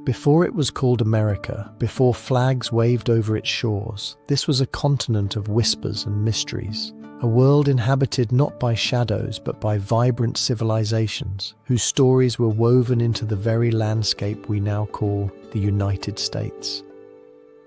Before it was called America, before flags waved over its shores, this was a continent of whispers and mysteries, a world inhabited not by shadows but by vibrant civilizations, whose stories were woven into the very landscape we now call the United States.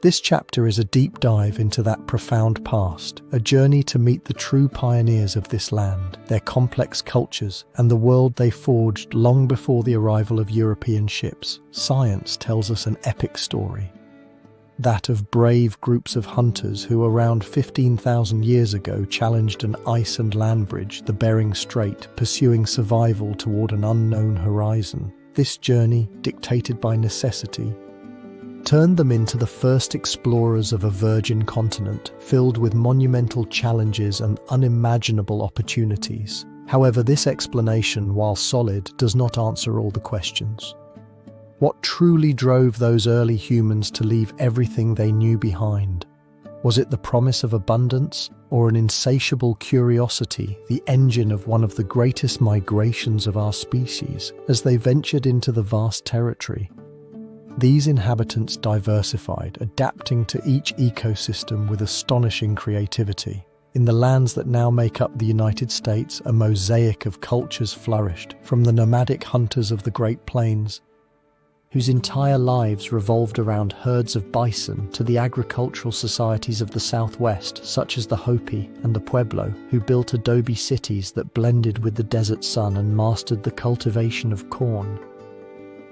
This chapter is a deep dive into that profound past, a journey to meet the true pioneers of this land, their complex cultures, and the world they forged long before the arrival of European ships. Science tells us an epic story, that of brave groups of hunters who around 15,000 years ago challenged an ice and land bridge, the Bering Strait, pursuing survival toward an unknown horizon. This journey, dictated by necessity, turned them into the first explorers of a virgin continent, filled with monumental challenges and unimaginable opportunities. However, this explanation, while solid, does not answer all the questions. What truly drove those early humans to leave everything they knew behind? Was it the promise of abundance, or an insatiable curiosity, the engine of one of the greatest migrations of our species, as they ventured into the vast territory? These inhabitants diversified, adapting to each ecosystem with astonishing creativity. In the lands that now make up the United States, a mosaic of cultures flourished, from the nomadic hunters of the Great Plains, whose entire lives revolved around herds of bison, to the agricultural societies of the Southwest, such as the Hopi and the Pueblo, who built adobe cities that blended with the desert sun and mastered the cultivation of corn.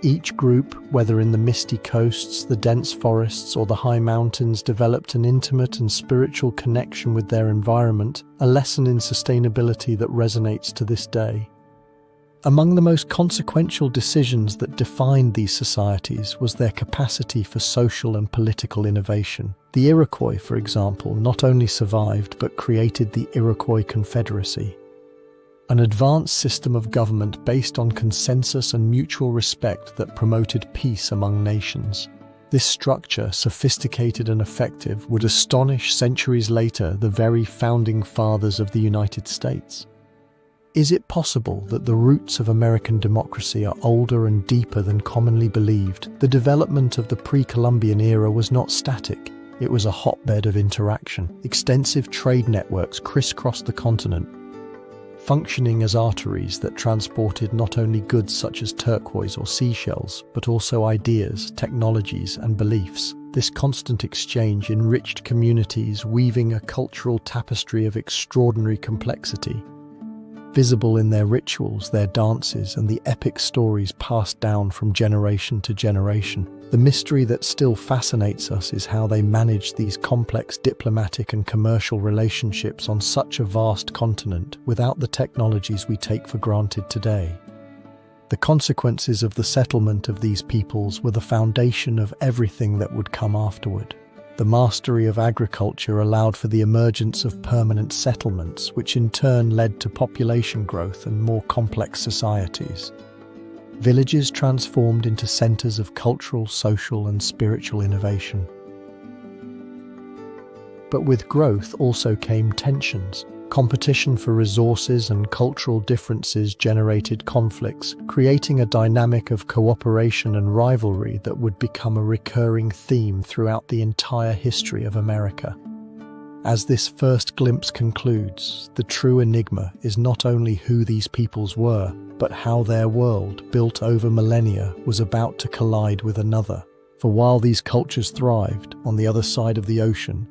Each group, whether in the misty coasts, the dense forests, or the high mountains, developed an intimate and spiritual connection with their environment, a lesson in sustainability that resonates to this day. Among the most consequential decisions that defined these societies was their capacity for social and political innovation. The Iroquois, for example, not only survived but created the Iroquois Confederacy, an advanced system of government based on consensus and mutual respect that promoted peace among nations. This structure, sophisticated and effective, would astonish centuries later the very founding fathers of the United States. Is it possible that the roots of American democracy are older and deeper than commonly believed? The development of the pre-Columbian era was not static. It was a hotbed of interaction. Extensive trade networks crisscrossed the continent, functioning as arteries that transported not only goods such as turquoise or seashells, but also ideas, technologies, and beliefs. This constant exchange enriched communities, weaving a cultural tapestry of extraordinary complexity, visible in their rituals, their dances, and the epic stories passed down from generation to generation. The mystery that still fascinates us is how they managed these complex diplomatic and commercial relationships on such a vast continent without the technologies we take for granted today. The consequences of the settlement of these peoples were the foundation of everything that would come afterward. The mastery of agriculture allowed for the emergence of permanent settlements, which in turn led to population growth and more complex societies. Villages transformed into centers of cultural, social, and spiritual innovation. But with growth also came tensions. Competition for resources and cultural differences generated conflicts, creating a dynamic of cooperation and rivalry that would become a recurring theme throughout the entire history of America. As this first glimpse concludes, the true enigma is not only who these peoples were, but how their world, built over millennia, was about to collide with another. For while these cultures thrived on the other side of the ocean,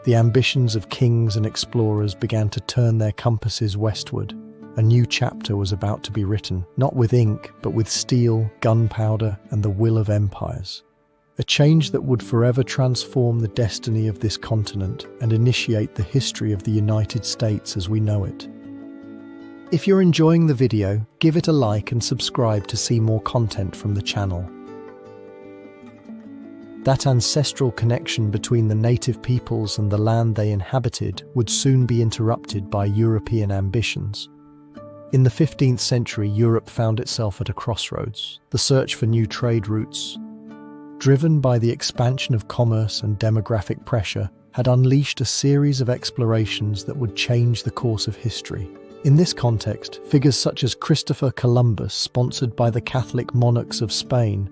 the ambitions of kings and explorers began to turn their compasses westward. A new chapter was about to be written, not with ink, but with steel, gunpowder, and the will of empires. A change that would forever transform the destiny of this continent and initiate the history of the United States as we know it. If you're enjoying the video, give it a like and subscribe to see more content from the channel. That ancestral connection between the native peoples and the land they inhabited would soon be interrupted by European ambitions. In the 15th century, Europe found itself at a crossroads. The search for new trade routes, driven by the expansion of commerce and demographic pressure, had unleashed a series of explorations that would change the course of history. In this context, figures such as Christopher Columbus, sponsored by the Catholic monarchs of Spain,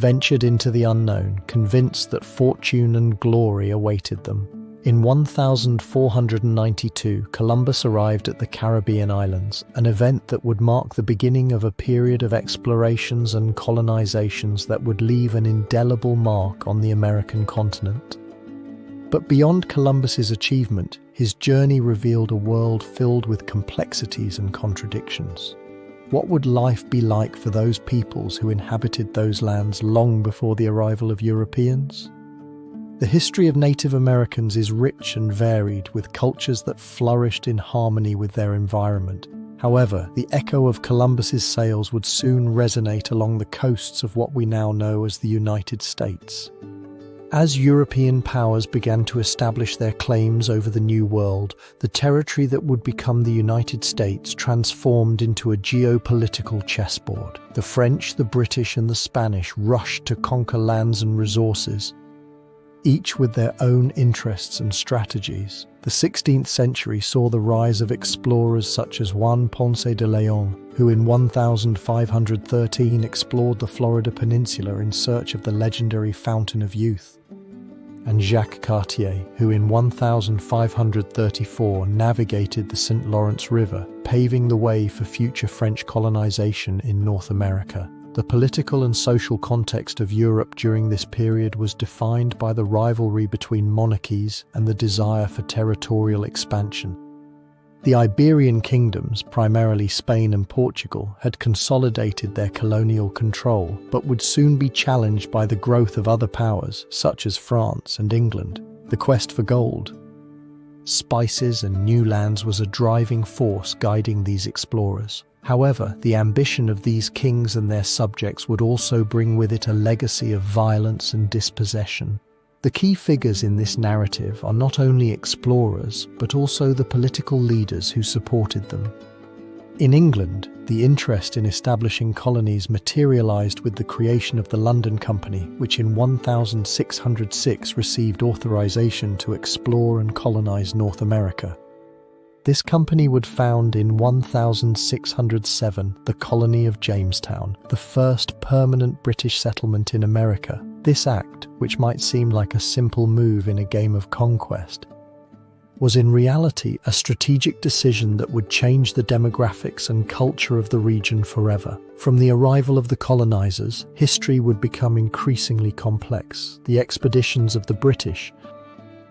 ventured into the unknown, convinced that fortune and glory awaited them. In 1492, Columbus arrived at the Caribbean islands, an event that would mark the beginning of a period of explorations and colonizations that would leave an indelible mark on the American continent. But beyond Columbus's achievement, his journey revealed a world filled with complexities and contradictions. What would life be like for those peoples who inhabited those lands long before the arrival of Europeans? The history of Native Americans is rich and varied, with cultures that flourished in harmony with their environment. However, the echo of Columbus's sails would soon resonate along the coasts of what we now know as the United States. As European powers began to establish their claims over the New World, the territory that would become the United States transformed into a geopolitical chessboard. The French, the British, and the Spanish rushed to conquer lands and resources, each with their own interests and strategies. The 16th century saw the rise of explorers such as Juan Ponce de Leon, who in 1513 explored the Florida Peninsula in search of the legendary Fountain of Youth, and Jacques Cartier, who in 1534 navigated the St. Lawrence River, paving the way for future French colonization in North America. The political and social context of Europe during this period was defined by the rivalry between monarchies and the desire for territorial expansion. The Iberian kingdoms, primarily Spain and Portugal, had consolidated their colonial control, but would soon be challenged by the growth of other powers, such as France and England. The quest for gold, spices, and new lands was a driving force guiding these explorers. However, the ambition of these kings and their subjects would also bring with it a legacy of violence and dispossession. The key figures in this narrative are not only explorers, but also the political leaders who supported them. In England, the interest in establishing colonies materialized with the creation of the London Company, which in 1606 received authorization to explore and colonize North America. This company would found in 1607 the colony of Jamestown, the first permanent British settlement in America. This act, which might seem like a simple move in a game of conquest, was in reality a strategic decision that would change the demographics and culture of the region forever. From the arrival of the colonizers, history would become increasingly complex. The expeditions of the British,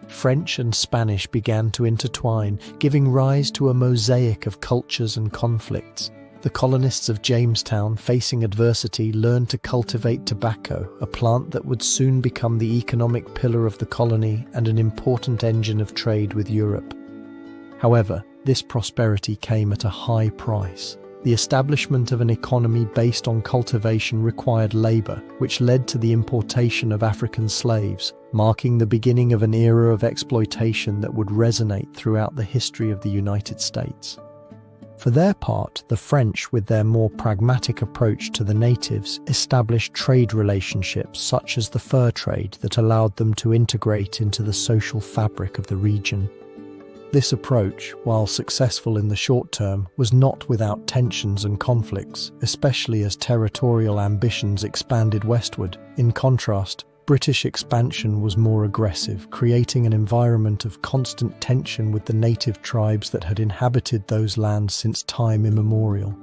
French and Spanish began to intertwine, giving rise to a mosaic of cultures and conflicts. The colonists of Jamestown, facing adversity, learned to cultivate tobacco, a plant that would soon become the economic pillar of the colony and an important engine of trade with Europe. However, this prosperity came at a high price. The establishment of an economy based on cultivation required labor, which led to the importation of African slaves, marking the beginning of an era of exploitation that would resonate throughout the history of the United States. For their part, the French, with their more pragmatic approach to the natives, established trade relationships such as the fur trade that allowed them to integrate into the social fabric of the region. This approach, while successful in the short term, was not without tensions and conflicts, especially as territorial ambitions expanded westward. In contrast, British expansion was more aggressive, creating an environment of constant tension with the native tribes that had inhabited those lands since time immemorial.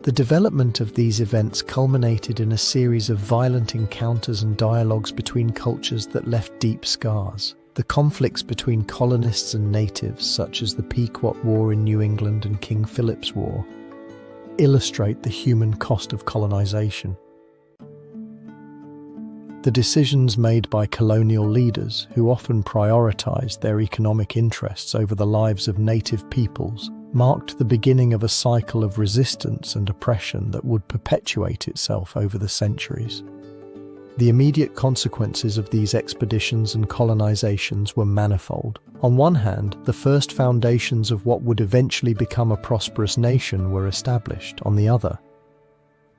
The development of these events culminated in a series of violent encounters and dialogues between cultures that left deep scars. The conflicts between colonists and natives, such as the Pequot War in New England and King Philip's War, illustrate the human cost of colonization. The decisions made by colonial leaders, who often prioritized their economic interests over the lives of native peoples, marked the beginning of a cycle of resistance and oppression that would perpetuate itself over the centuries. The immediate consequences of these expeditions and colonizations were manifold. On one hand, the first foundations of what would eventually become a prosperous nation were established. On the other,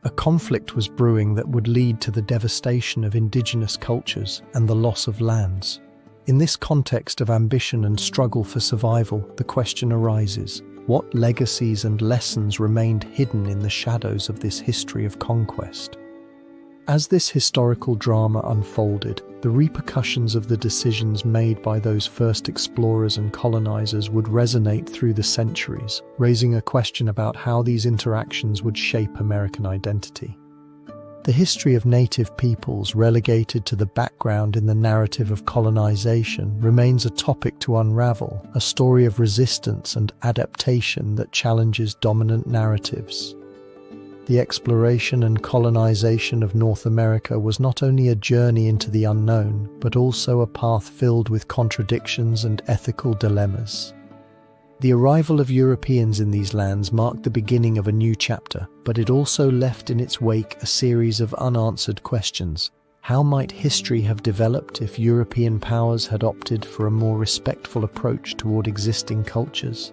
a conflict was brewing that would lead to the devastation of indigenous cultures and the loss of lands. In this context of ambition and struggle for survival, the question arises: what legacies and lessons remained hidden in the shadows of this history of conquest? As this historical drama unfolded, the repercussions of the decisions made by those first explorers and colonizers would resonate through the centuries, raising a question about how these interactions would shape American identity. The history of native peoples, relegated to the background in the narrative of colonization, remains a topic to unravel, a story of resistance and adaptation that challenges dominant narratives. The exploration and colonization of North America was not only a journey into the unknown, but also a path filled with contradictions and ethical dilemmas. The arrival of Europeans in these lands marked the beginning of a new chapter, but it also left in its wake a series of unanswered questions. How might history have developed if European powers had opted for a more respectful approach toward existing cultures?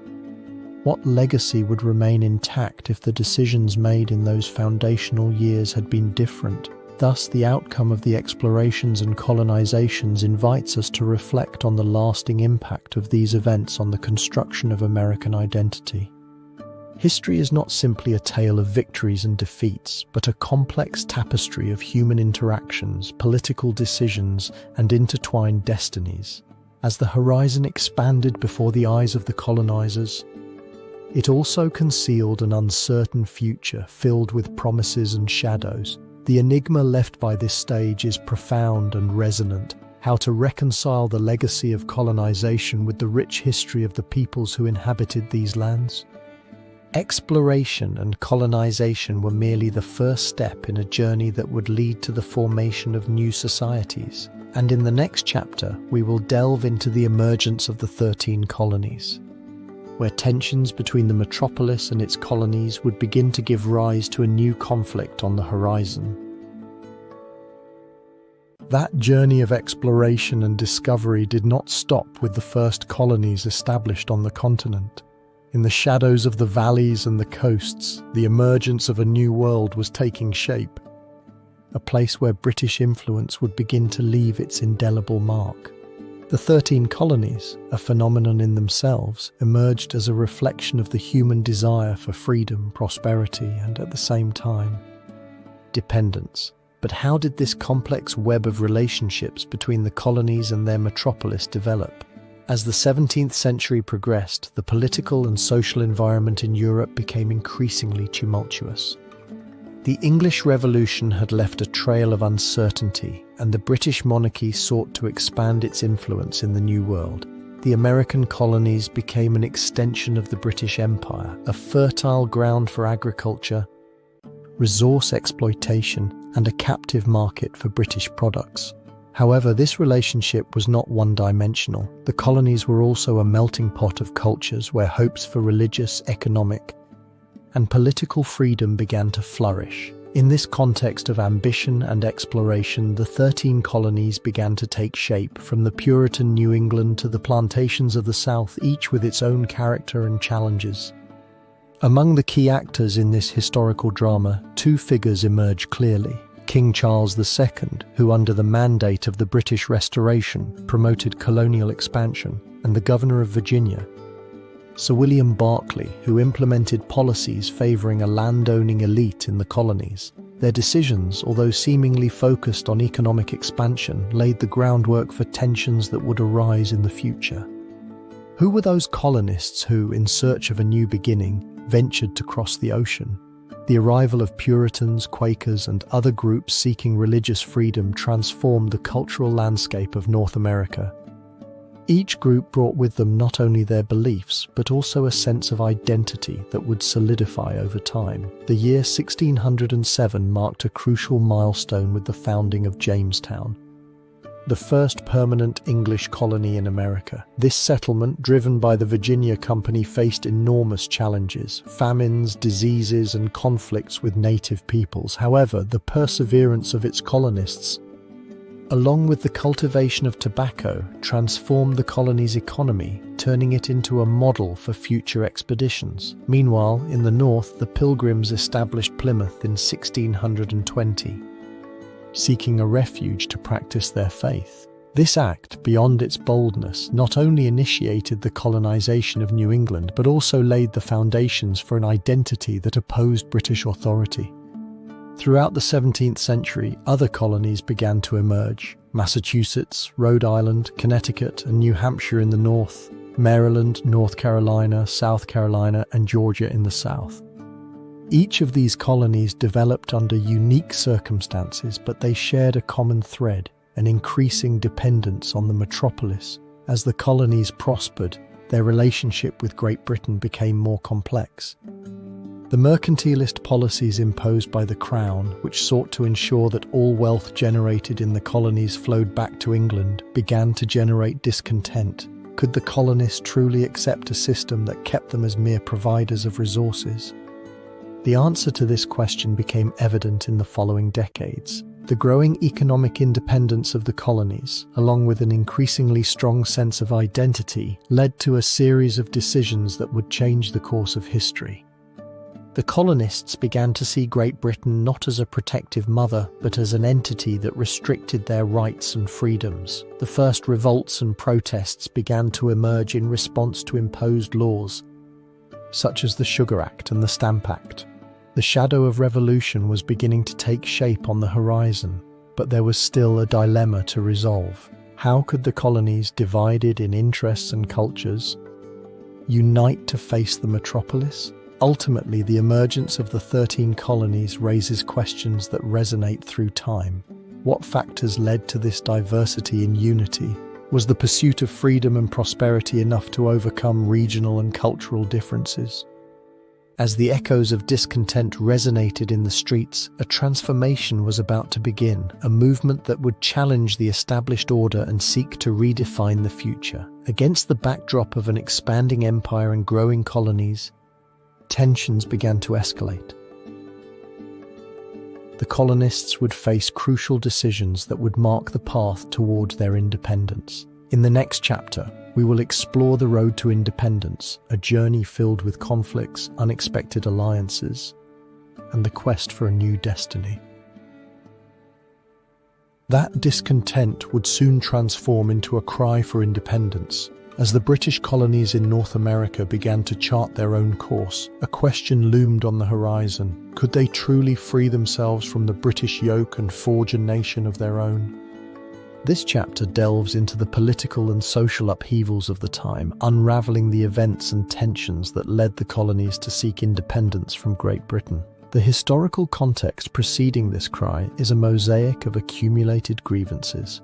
What legacy would remain intact if the decisions made in those foundational years had been different? Thus, the outcome of the explorations and colonizations invites us to reflect on the lasting impact of these events on the construction of American identity. History is not simply a tale of victories and defeats, but a complex tapestry of human interactions, political decisions, and intertwined destinies. As the horizon expanded before the eyes of the colonizers, it also concealed an uncertain future filled with promises and shadows. The enigma left by this stage is profound and resonant: how to reconcile the legacy of colonization with the rich history of the peoples who inhabited these lands. Exploration and colonization were merely the first step in a journey that would lead to the formation of new societies. And in the next chapter, we will delve into the emergence of the 13 colonies, where tensions between the metropolis and its colonies would begin to give rise to a new conflict on the horizon. That journey of exploration and discovery did not stop with the first colonies established on the continent. In the shadows of the valleys and the coasts, the emergence of a new world was taking shape, a place where British influence would begin to leave its indelible mark. The 13 colonies, a phenomenon in themselves, emerged as a reflection of the human desire for freedom, prosperity, and at the same time, dependence. But how did this complex web of relationships between the colonies and their metropolis develop? As the 17th century progressed, the political and social environment in Europe became increasingly tumultuous. The English Revolution had left a trail of uncertainty, and the British monarchy sought to expand its influence in the New World. The American colonies became an extension of the British Empire, a fertile ground for agriculture, resource exploitation, and a captive market for British products. However, this relationship was not one-dimensional. The colonies were also a melting pot of cultures where hopes for religious, economic, and political freedom began to flourish. In this context of ambition and exploration, the 13 colonies began to take shape, from the Puritan New England to the plantations of the South, each with its own character and challenges. Among the key actors in this historical drama, two figures emerge clearly: King Charles II, who under the mandate of the British Restoration promoted colonial expansion, and the Governor of Virginia, Sir William Berkeley, who implemented policies favouring a landowning elite in the colonies. Their decisions, although seemingly focused on economic expansion, laid the groundwork for tensions that would arise in the future. Who were those colonists who, in search of a new beginning, ventured to cross the ocean? The arrival of Puritans, Quakers, and other groups seeking religious freedom transformed the cultural landscape of North America. Each group brought with them not only their beliefs, but also a sense of identity that would solidify over time. The year 1607 marked a crucial milestone with the founding of Jamestown, the first permanent English colony in America. This settlement, driven by the Virginia Company, faced enormous challenges: famines, diseases, and conflicts with native peoples. However, the perseverance of its colonists, along with the cultivation of tobacco, transformed the colony's economy, turning it into a model for future expeditions. Meanwhile, in the north, the Pilgrims established Plymouth in 1620, seeking a refuge to practice their faith. This act, beyond its boldness, not only initiated the colonization of New England, but also laid the foundations for an identity that opposed British authority. Throughout the 17th century, other colonies began to emerge. Massachusetts, Rhode Island, Connecticut, and New Hampshire in the north, Maryland, North Carolina, South Carolina, and Georgia in the south. Each of these colonies developed under unique circumstances, but they shared a common thread, an increasing dependence on the metropolis. As the colonies prospered, their relationship with Great Britain became more complex. The mercantilist policies imposed by the Crown, which sought to ensure that all wealth generated in the colonies flowed back to England, began to generate discontent. Could the colonists truly accept a system that kept them as mere providers of resources? The answer to this question became evident in the following decades. The growing economic independence of the colonies, along with an increasingly strong sense of identity, led to a series of decisions that would change the course of history. The colonists began to see Great Britain not as a protective mother, but as an entity that restricted their rights and freedoms. The first revolts and protests began to emerge in response to imposed laws, such as the Sugar Act and the Stamp Act. The shadow of revolution was beginning to take shape on the horizon, but there was still a dilemma to resolve. How could the colonies, divided in interests and cultures, unite to face the metropolis? Ultimately, the emergence of the 13 colonies raises questions that resonate through time. What factors led to this diversity in unity? Was the pursuit of freedom and prosperity enough to overcome regional and cultural differences? As the echoes of discontent resonated in the streets, a transformation was about to begin, a movement that would challenge the established order and seek to redefine the future. Against the backdrop of an expanding empire and growing colonies, tensions began to escalate. The colonists would face crucial decisions that would mark the path toward their independence. In the next chapter, we will explore the road to independence, a journey filled with conflicts, unexpected alliances, and the quest for a new destiny. That discontent would soon transform into a cry for independence. As the British colonies in North America began to chart their own course, a question loomed on the horizon. Could they truly free themselves from the British yoke and forge a nation of their own? This chapter delves into the political and social upheavals of the time, unraveling the events and tensions that led the colonies to seek independence from Great Britain. The historical context preceding this cry is a mosaic of accumulated grievances.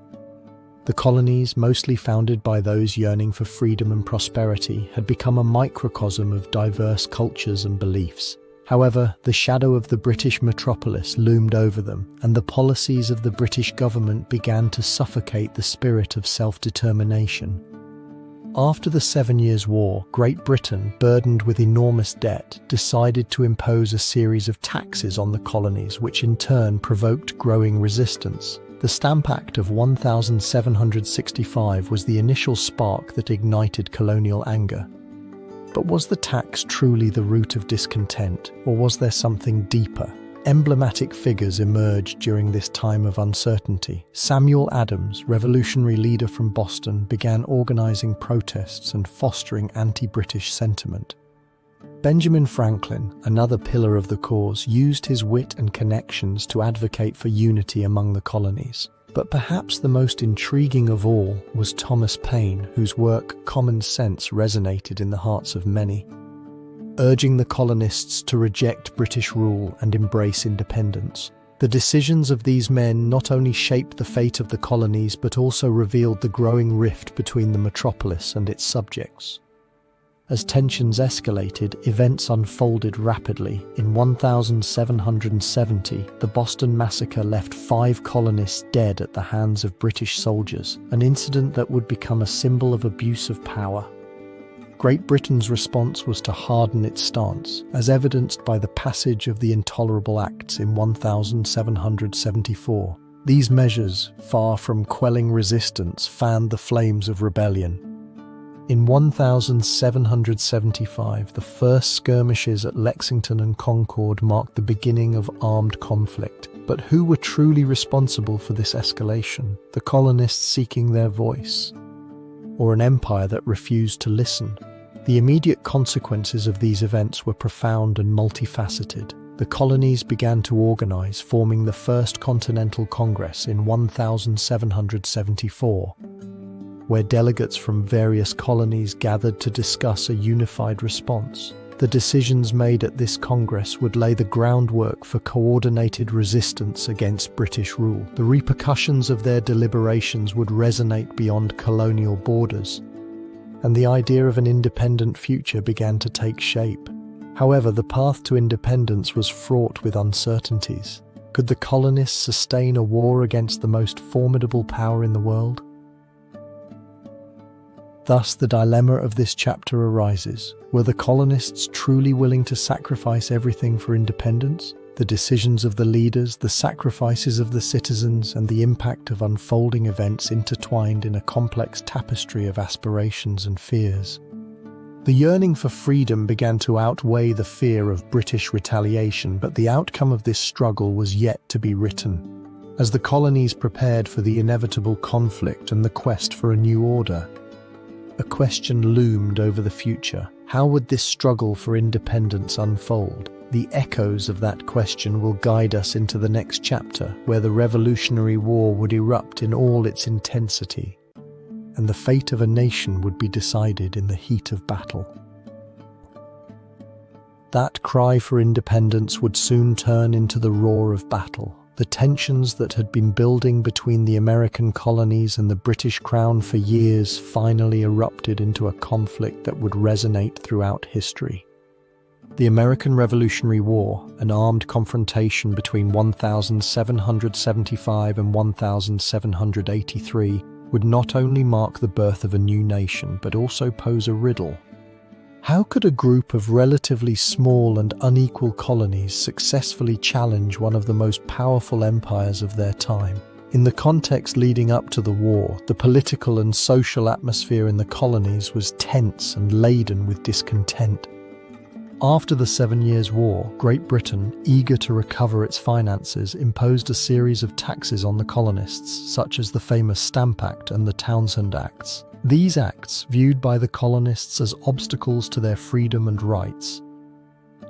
The colonies, mostly founded by those yearning for freedom and prosperity, had become a microcosm of diverse cultures and beliefs. However, the shadow of the British metropolis loomed over them, and the policies of the British government began to suffocate the spirit of self-determination. After the 7 Years' War, Great Britain, burdened with enormous debt, decided to impose a series of taxes on the colonies, which in turn provoked growing resistance. The Stamp Act of 1765 was the initial spark that ignited colonial anger. But was the tax truly the root of discontent, or was there something deeper? Emblematic figures emerged during this time of uncertainty. Samuel Adams, revolutionary leader from Boston, began organizing protests and fostering anti-British sentiment. Benjamin Franklin, another pillar of the cause, used his wit and connections to advocate for unity among the colonies. But perhaps the most intriguing of all was Thomas Paine, whose work Common Sense resonated in the hearts of many, urging the colonists to reject British rule and embrace independence. The decisions of these men not only shaped the fate of the colonies but also revealed the growing rift between the metropolis and its subjects. As tensions escalated, events unfolded rapidly. In 1770, the Boston Massacre left 5 colonists dead at the hands of British soldiers, an incident that would become a symbol of abuse of power. Great Britain's response was to harden its stance, as evidenced by the passage of the Intolerable Acts in 1774. These measures, far from quelling resistance, fanned the flames of rebellion. In 1775, the first skirmishes at Lexington and Concord marked the beginning of armed conflict. But who were truly responsible for this escalation? The colonists seeking their voice, or an empire that refused to listen? The immediate consequences of these events were profound and multifaceted. The the colonies began to organize, forming the First Continental Congress in 1774, where delegates from various colonies gathered to discuss a unified response. The decisions made at this Congress would lay the groundwork for coordinated resistance against British rule. The repercussions of their deliberations would resonate beyond colonial borders, and the idea of an independent future began to take shape. However, the path to independence was fraught with uncertainties. Could the colonists sustain a war against the most formidable power in the world? Thus, the dilemma of this chapter arises. Were the colonists truly willing to sacrifice everything for independence? The decisions of the leaders, the sacrifices of the citizens, and the impact of unfolding events intertwined in a complex tapestry of aspirations and fears. The yearning for freedom began to outweigh the fear of British retaliation, but the outcome of this struggle was yet to be written. As the colonies prepared for the inevitable conflict and the quest for a new order, a question loomed over the future. How would this struggle for independence unfold? The echoes of that question will guide us into the next chapter, where the Revolutionary War would erupt in all its intensity, and the fate of a nation would be decided in the heat of battle. That cry for independence would soon turn into the roar of battle. The tensions that had been building between the American colonies and the British Crown for years finally erupted into a conflict that would resonate throughout history. The American Revolutionary War, an armed confrontation between 1775 and 1783, would not only mark the birth of a new nation, but also pose a riddle. How could a group of relatively small and unequal colonies successfully challenge one of the most powerful empires of their time? In the context leading up to the war, the political and social atmosphere in the colonies was tense and laden with discontent. After the 7 Years' War, Great Britain, eager to recover its finances, imposed a series of taxes on the colonists, such as the famous Stamp Act and the Townshend Acts. These acts, viewed by the colonists as obstacles to their freedom and rights,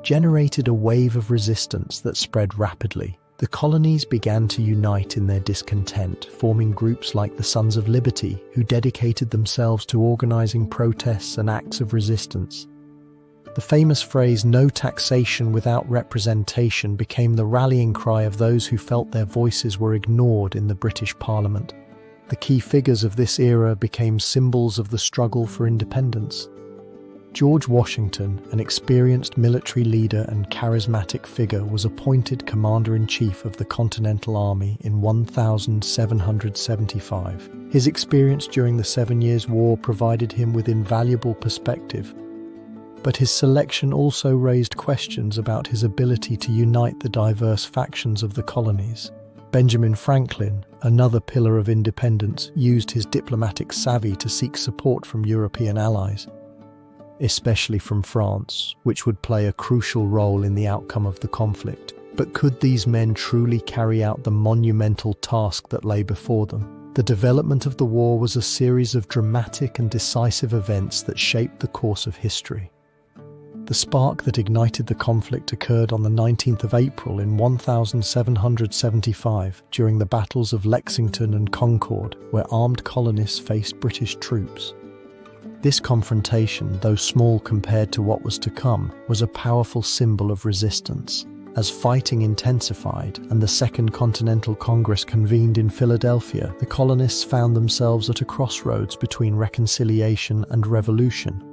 generated a wave of resistance that spread rapidly. The colonies began to unite in their discontent, forming groups like the Sons of Liberty, who dedicated themselves to organizing protests and acts of resistance. The famous phrase, "no taxation without representation," became the rallying cry of those who felt their voices were ignored in the British Parliament. The key figures of this era became symbols of the struggle for independence. George Washington, an experienced military leader and charismatic figure, was appointed Commander-in-Chief of the Continental Army in 1775. His experience during the 7 Years' War provided him with invaluable perspective, but his selection also raised questions about his ability to unite the diverse factions of the colonies. Benjamin Franklin, another pillar of independence, used his diplomatic savvy to seek support from European allies, especially from France, which would play a crucial role in the outcome of the conflict. But could these men truly carry out the monumental task that lay before them? The development of the war was a series of dramatic and decisive events that shaped the course of history. The spark that ignited the conflict occurred on the 19th of April in 1775 during the battles of Lexington and Concord, where armed colonists faced British troops. This confrontation, though small compared to what was to come, was a powerful symbol of resistance. As fighting intensified and the Second Continental Congress convened in Philadelphia, the colonists found themselves at a crossroads between reconciliation and revolution.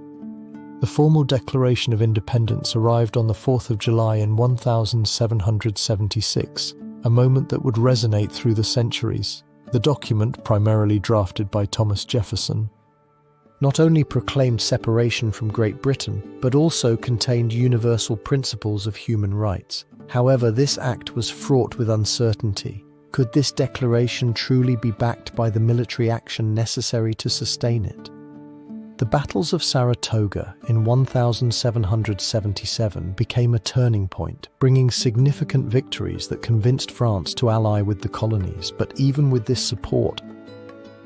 The formal Declaration of Independence arrived on the 4th of July in 1776, a moment that would resonate through the centuries. The document, primarily drafted by Thomas Jefferson, not only proclaimed separation from Great Britain, but also contained universal principles of human rights. However, this act was fraught with uncertainty. Could this declaration truly be backed by the military action necessary to sustain it? The battles of Saratoga in 1777 became a turning point, bringing significant victories that convinced France to ally with the colonies. But even with this support,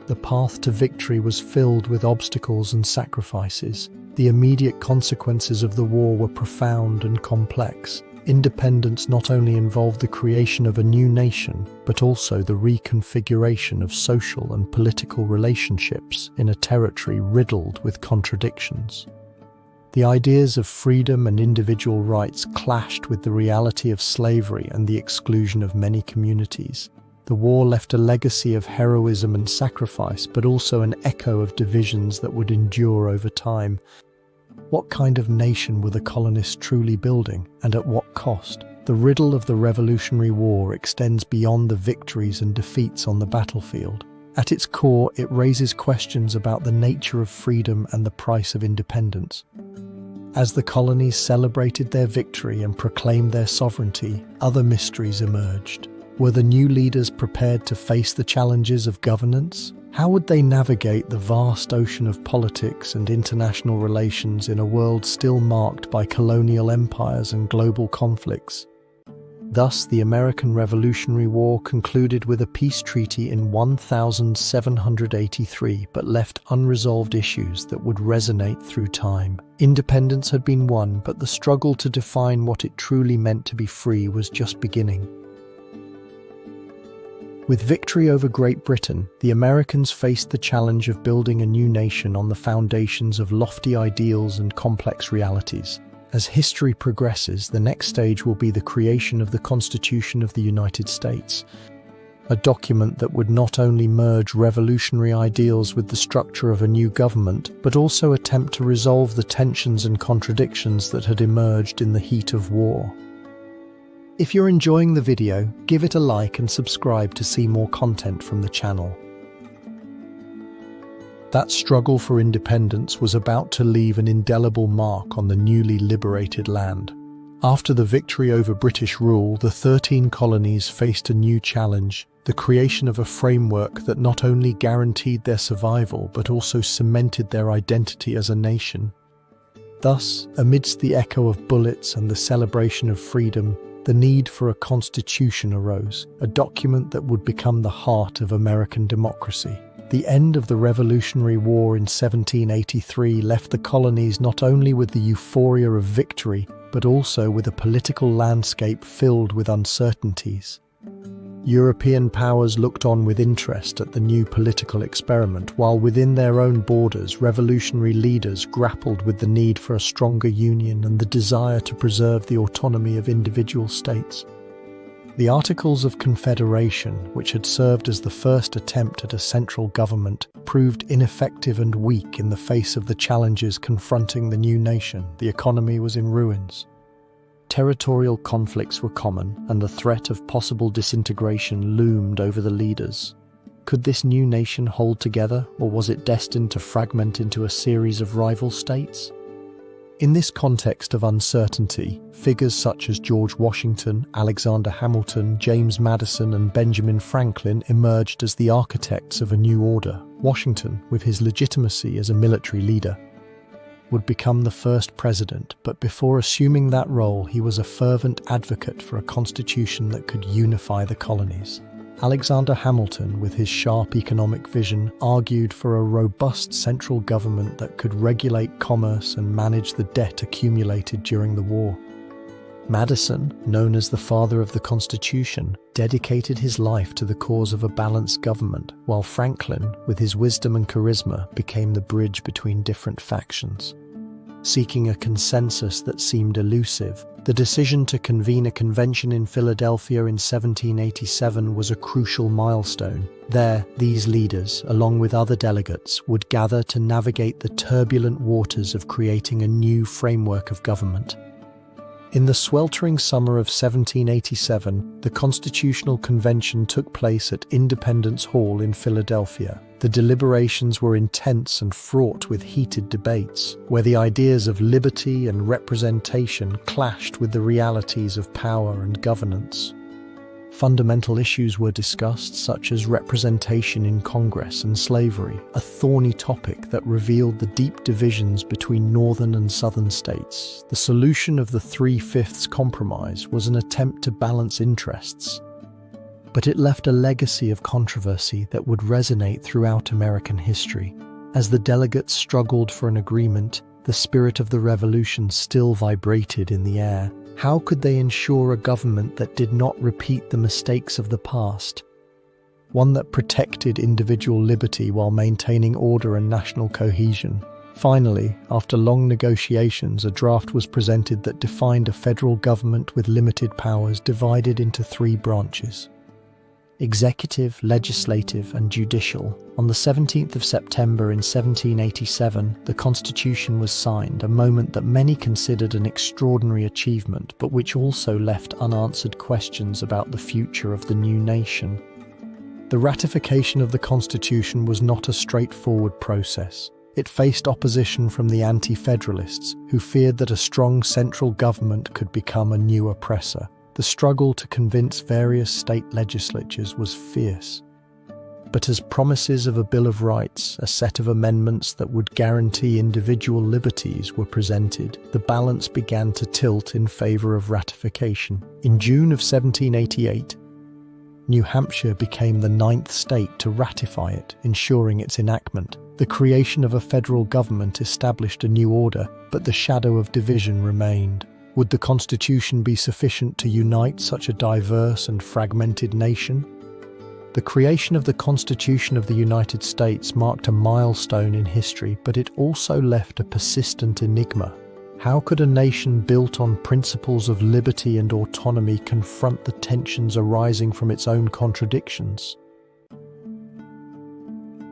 the path to victory was filled with obstacles and sacrifices. The immediate consequences of the war were profound and complex. Independence not only involved the creation of a new nation, but also the reconfiguration of social and political relationships in a territory riddled with contradictions. The ideas of freedom and individual rights clashed with the reality of slavery and the exclusion of many communities. The war left a legacy of heroism and sacrifice, but also an echo of divisions that would endure over time. What kind of nation were the colonists truly building, and at what cost? The riddle of the Revolutionary War extends beyond the victories and defeats on the battlefield. At its core, it raises questions about the nature of freedom and the price of independence. As the colonies celebrated their victory and proclaimed their sovereignty, other mysteries emerged. Were the new leaders prepared to face the challenges of governance? How would they navigate the vast ocean of politics and international relations in a world still marked by colonial empires and global conflicts? Thus, the American Revolutionary War concluded with a peace treaty in 1783, but left unresolved issues that would resonate through time. Independence had been won, but the struggle to define what it truly meant to be free was just beginning. With victory over Great Britain, the Americans faced the challenge of building a new nation on the foundations of lofty ideals and complex realities. As history progresses, the next stage will be the creation of the Constitution of the United States, a document that would not only merge revolutionary ideals with the structure of a new government, but also attempt to resolve the tensions and contradictions that had emerged in the heat of war. If you're enjoying the video, give it a like and subscribe to see more content from the channel. That struggle for independence was about to leave an indelible mark on the newly liberated land. After the victory over British rule, the 13 colonies faced a new challenge: the creation of a framework that not only guaranteed their survival, but also cemented their identity as a nation. Thus, amidst the echo of bullets and the celebration of freedom, the need for a constitution arose, a document that would become the heart of American democracy. The end of the Revolutionary War in 1783 left the colonies not only with the euphoria of victory, but also with a political landscape filled with uncertainties. European powers looked on with interest at the new political experiment, while within their own borders, revolutionary leaders grappled with the need for a stronger union and the desire to preserve the autonomy of individual states. The Articles of Confederation, which had served as the first attempt at a central government, proved ineffective and weak in the face of the challenges confronting the new nation. The economy was in ruins. Territorial conflicts were common, and the threat of possible disintegration loomed over the leaders. Could this new nation hold together, or was it destined to fragment into a series of rival states? In this context of uncertainty, figures such as George Washington, Alexander Hamilton, James Madison, and Benjamin Franklin emerged as the architects of a new order. Washington, with his legitimacy as a military leader, would become the first president, but before assuming that role, he was a fervent advocate for a constitution that could unify the colonies. Alexander Hamilton, with his sharp economic vision, argued for a robust central government that could regulate commerce and manage the debt accumulated during the war. Madison, known as the father of the Constitution, dedicated his life to the cause of a balanced government, while Franklin, with his wisdom and charisma, became the bridge between different factions. Seeking a consensus that seemed elusive, the decision to convene a convention in Philadelphia in 1787 was a crucial milestone. There, these leaders, along with other delegates, would gather to navigate the turbulent waters of creating a new framework of government. In the sweltering summer of 1787, the Constitutional Convention took place at Independence Hall in Philadelphia. The deliberations were intense and fraught with heated debates, where the ideas of liberty and representation clashed with the realities of power and governance. Fundamental issues were discussed, such as representation in Congress and slavery, a thorny topic that revealed the deep divisions between northern and southern states. The solution of the 3/5 compromise was an attempt to balance interests, but it left a legacy of controversy that would resonate throughout American history. As the delegates struggled for an agreement, the spirit of the revolution still vibrated in the air. How could they ensure a government that did not repeat the mistakes of the past? One that protected individual liberty while maintaining order and national cohesion. Finally, after long negotiations, a draft was presented that defined a federal government with limited powers divided into three branches: executive, legislative, and judicial. On the 17th of September in 1787, the Constitution was signed, a moment that many considered an extraordinary achievement, but which also left unanswered questions about the future of the new nation. The ratification of the Constitution was not a straightforward process. It faced opposition from the anti-federalists, who feared that a strong central government could become a new oppressor. The struggle to convince various state legislatures was fierce. But as promises of a Bill of Rights, a set of amendments that would guarantee individual liberties, were presented, the balance began to tilt in favor of ratification. In June of 1788, New Hampshire became the 9th state to ratify it, ensuring its enactment. The creation of a federal government established a new order, but the shadow of division remained. Would the Constitution be sufficient to unite such a diverse and fragmented nation? The creation of the Constitution of the United States marked a milestone in history, but it also left a persistent enigma. How could a nation built on principles of liberty and autonomy confront the tensions arising from its own contradictions?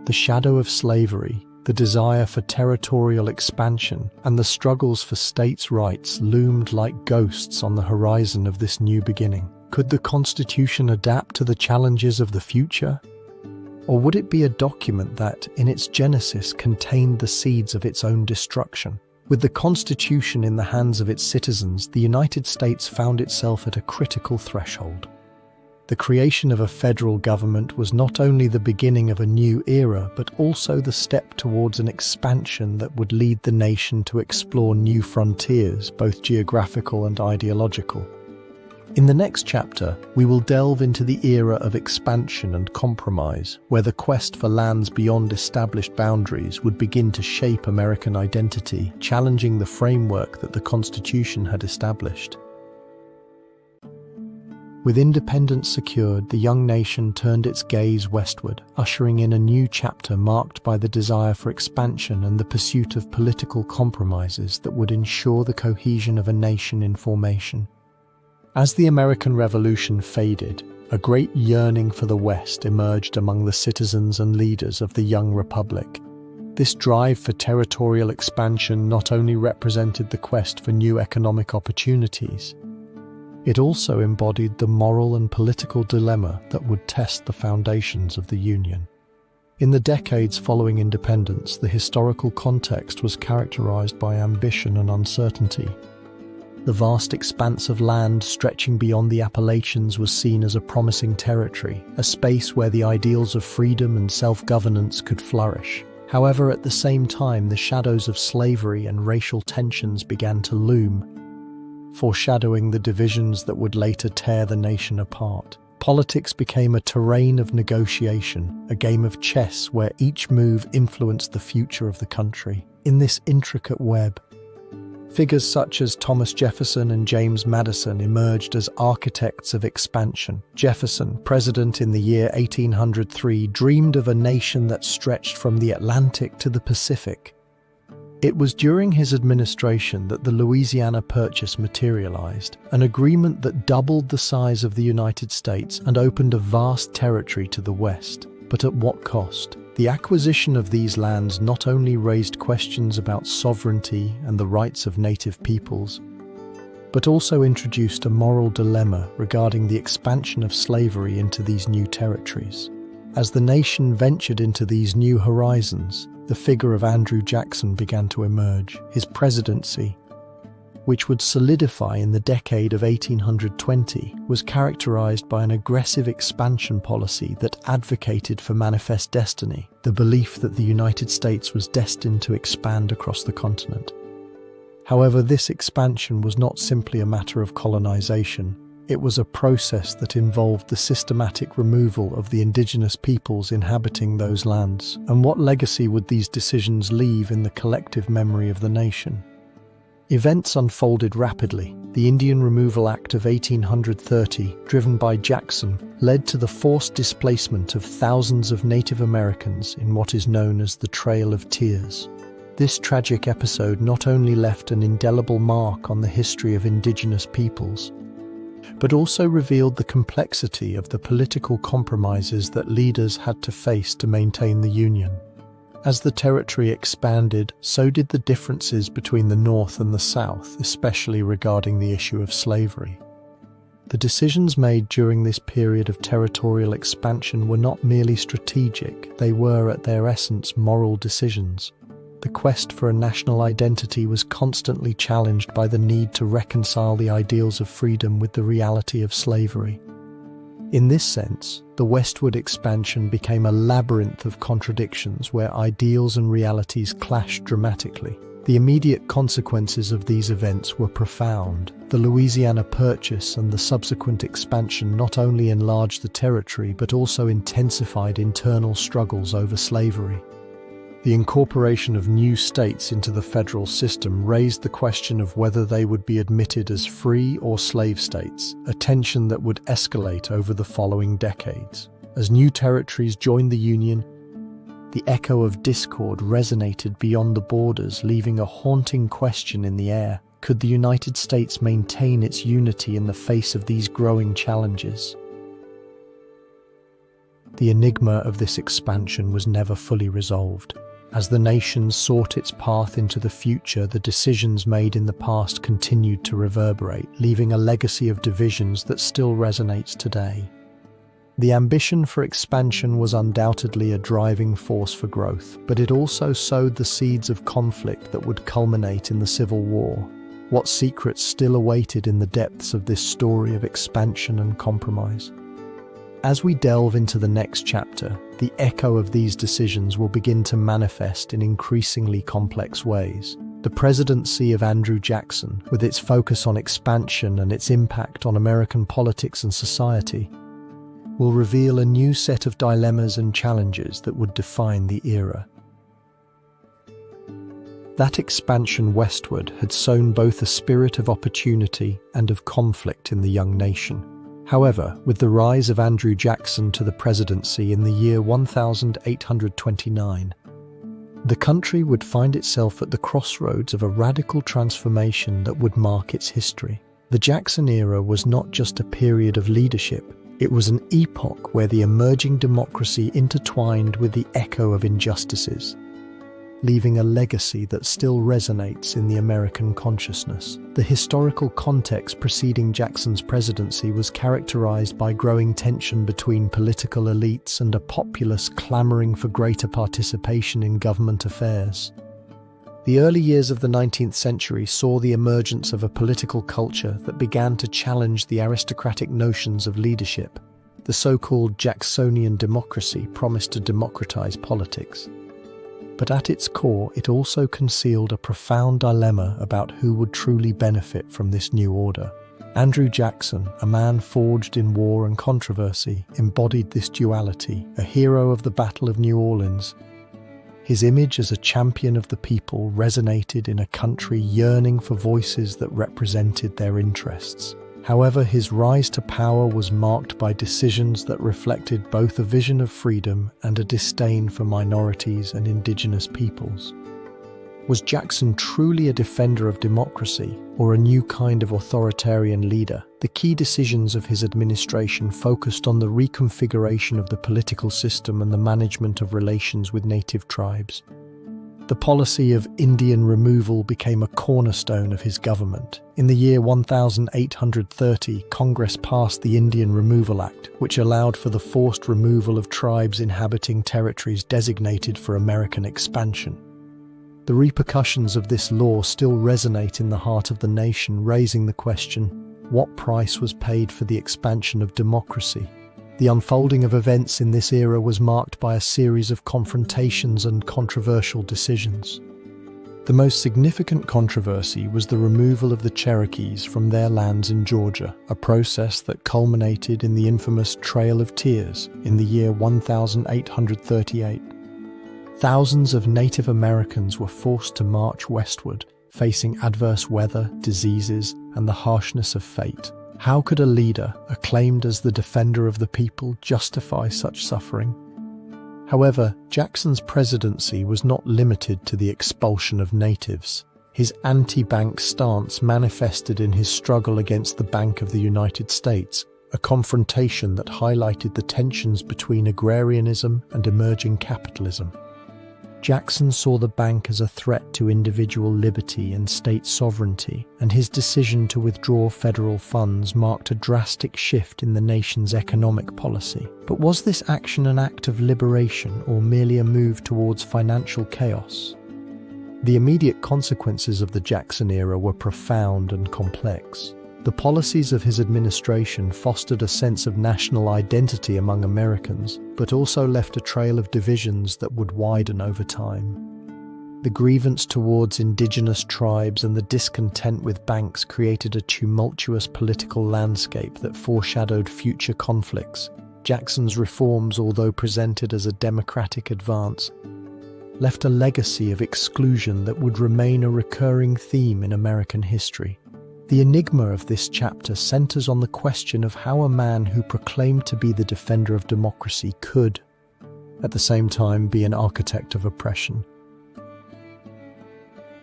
The shadow of slavery, the desire for territorial expansion, and the struggles for states' rights loomed like ghosts on the horizon of this new beginning. Could the Constitution adapt to the challenges of the future? Or would it be a document that, in its genesis, contained the seeds of its own destruction? With the Constitution in the hands of its citizens, the United States found itself at a critical threshold. The creation of a federal government was not only the beginning of a new era, but also the step towards an expansion that would lead the nation to explore new frontiers, both geographical and ideological. In the next chapter, we will delve into the era of expansion and compromise, where the quest for lands beyond established boundaries would begin to shape American identity, challenging the framework that the Constitution had established. With independence secured, the young nation turned its gaze westward, ushering in a new chapter marked by the desire for expansion and the pursuit of political compromises that would ensure the cohesion of a nation in formation. As the American Revolution faded, a great yearning for the West emerged among the citizens and leaders of the young republic. This drive for territorial expansion not only represented the quest for new economic opportunities, it also embodied the moral and political dilemma that would test the foundations of the Union. In the decades following independence, the historical context was characterized by ambition and uncertainty. The vast expanse of land stretching beyond the Appalachians was seen as a promising territory, a space where the ideals of freedom and self-governance could flourish. However, at the same time, the shadows of slavery and racial tensions began to loom, foreshadowing the divisions that would later tear the nation apart. Politics became a terrain of negotiation, a game of chess where each move influenced the future of the country. In this intricate web, figures such as Thomas Jefferson and James Madison emerged as architects of expansion. Jefferson, president in the year 1803, dreamed of a nation that stretched from the Atlantic to the Pacific. It was during his administration that the Louisiana Purchase materialized, an agreement that doubled the size of the United States and opened a vast territory to the west. But at what cost? The acquisition of these lands not only raised questions about sovereignty and the rights of native peoples, but also introduced a moral dilemma regarding the expansion of slavery into these new territories. As the nation ventured into these new horizons, the figure of Andrew Jackson began to emerge. His presidency, which would solidify in the decade of 1820, was characterized by an aggressive expansion policy that advocated for manifest destiny, the belief that the United States was destined to expand across the continent. However, this expansion was not simply a matter of colonization. It was a process that involved the systematic removal of the indigenous peoples inhabiting those lands. And what legacy would these decisions leave in the collective memory of the nation? Events unfolded rapidly. The Indian Removal Act of 1830, driven by Jackson, led to the forced displacement of thousands of Native Americans in what is known as the Trail of Tears. This tragic episode not only left an indelible mark on the history of indigenous peoples, but also revealed the complexity of the political compromises that leaders had to face to maintain the Union. As the territory expanded, so did the differences between the North and the South, especially regarding the issue of slavery. The decisions made during this period of territorial expansion were not merely strategic, they were, at their essence, moral decisions. The quest for a national identity was constantly challenged by the need to reconcile the ideals of freedom with the reality of slavery. In this sense, the Westward Expansion became a labyrinth of contradictions where ideals and realities clashed dramatically. The immediate consequences of these events were profound. The Louisiana Purchase and the subsequent expansion not only enlarged the territory but also intensified internal struggles over slavery. The incorporation of new states into the federal system raised the question of whether they would be admitted as free or slave states, a tension that would escalate over the following decades. As new territories joined the Union, the echo of discord resonated beyond the borders, leaving a haunting question in the air. Could the United States maintain its unity in the face of these growing challenges? The enigma of this expansion was never fully resolved. As the nation sought its path into the future, the decisions made in the past continued to reverberate, leaving a legacy of divisions that still resonates today. The ambition for expansion was undoubtedly a driving force for growth, but it also sowed the seeds of conflict that would culminate in the Civil War. What secrets still awaited in the depths of this story of expansion and compromise? As we delve into the next chapter, the echo of these decisions will begin to manifest in increasingly complex ways. The presidency of Andrew Jackson, with its focus on expansion and its impact on American politics and society, will reveal a new set of dilemmas and challenges that would define the era. That expansion westward had sown both a spirit of opportunity and of conflict in the young nation. However, with the rise of Andrew Jackson to the presidency in the year 1829, the country would find itself at the crossroads of a radical transformation that would mark its history. The Jackson era was not just a period of leadership, it was an epoch where the emerging democracy intertwined with the echo of injustices, leaving a legacy that still resonates in the American consciousness. The historical context preceding Jackson's presidency was characterized by growing tension between political elites and a populace clamoring for greater participation in government affairs. The early years of the 19th century saw the emergence of a political culture that began to challenge the aristocratic notions of leadership. The so-called Jacksonian democracy promised to democratize politics. But at its core, it also concealed a profound dilemma about who would truly benefit from this new order. Andrew Jackson, a man forged in war and controversy, embodied this duality, a hero of the Battle of New Orleans. His image as a champion of the people resonated in a country yearning for voices that represented their interests. However, his rise to power was marked by decisions that reflected both a vision of freedom and a disdain for minorities and indigenous peoples. Was Jackson truly a defender of democracy or a new kind of authoritarian leader? The key decisions of his administration focused on the reconfiguration of the political system and the management of relations with native tribes. The policy of Indian removal became a cornerstone of his government. In the year 1830, Congress passed the Indian Removal Act, which allowed for the forced removal of tribes inhabiting territories designated for American expansion. The repercussions of this law still resonate in the heart of the nation, raising the question, what price was paid for the expansion of democracy? The unfolding of events in this era was marked by a series of confrontations and controversial decisions. The most significant controversy was the removal of the Cherokees from their lands in Georgia, a process that culminated in the infamous Trail of Tears in the year 1838. Thousands of Native Americans were forced to march westward, facing adverse weather, diseases, and the harshness of fate. How could a leader, acclaimed as the defender of the people, justify such suffering? However, Jackson's presidency was not limited to the expulsion of natives. His anti-bank stance manifested in his struggle against the Bank of the United States, a confrontation that highlighted the tensions between agrarianism and emerging capitalism. Jackson saw the bank as a threat to individual liberty and state sovereignty, and his decision to withdraw federal funds marked a drastic shift in the nation's economic policy. But was this action an act of liberation or merely a move towards financial chaos? The immediate consequences of the Jackson era were profound and complex. The policies of his administration fostered a sense of national identity among Americans, but also left a trail of divisions that would widen over time. The grievance towards indigenous tribes and the discontent with banks created a tumultuous political landscape that foreshadowed future conflicts. Jackson's reforms, although presented as a democratic advance, left a legacy of exclusion that would remain a recurring theme in American history. The enigma of this chapter centers on the question of how a man who proclaimed to be the defender of democracy could, at the same time, be an architect of oppression.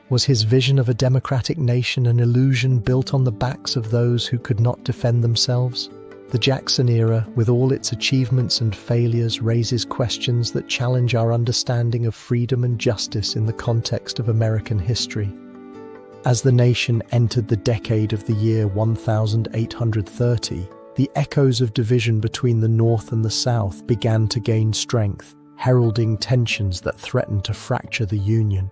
Was his vision of a democratic nation an illusion built on the backs of those who could not defend themselves? The Jackson era, with all its achievements and failures, raises questions that challenge our understanding of freedom and justice in the context of American history. As the nation entered the decade of the year 1830, the echoes of division between the North and the South began to gain strength, heralding tensions that threatened to fracture the Union.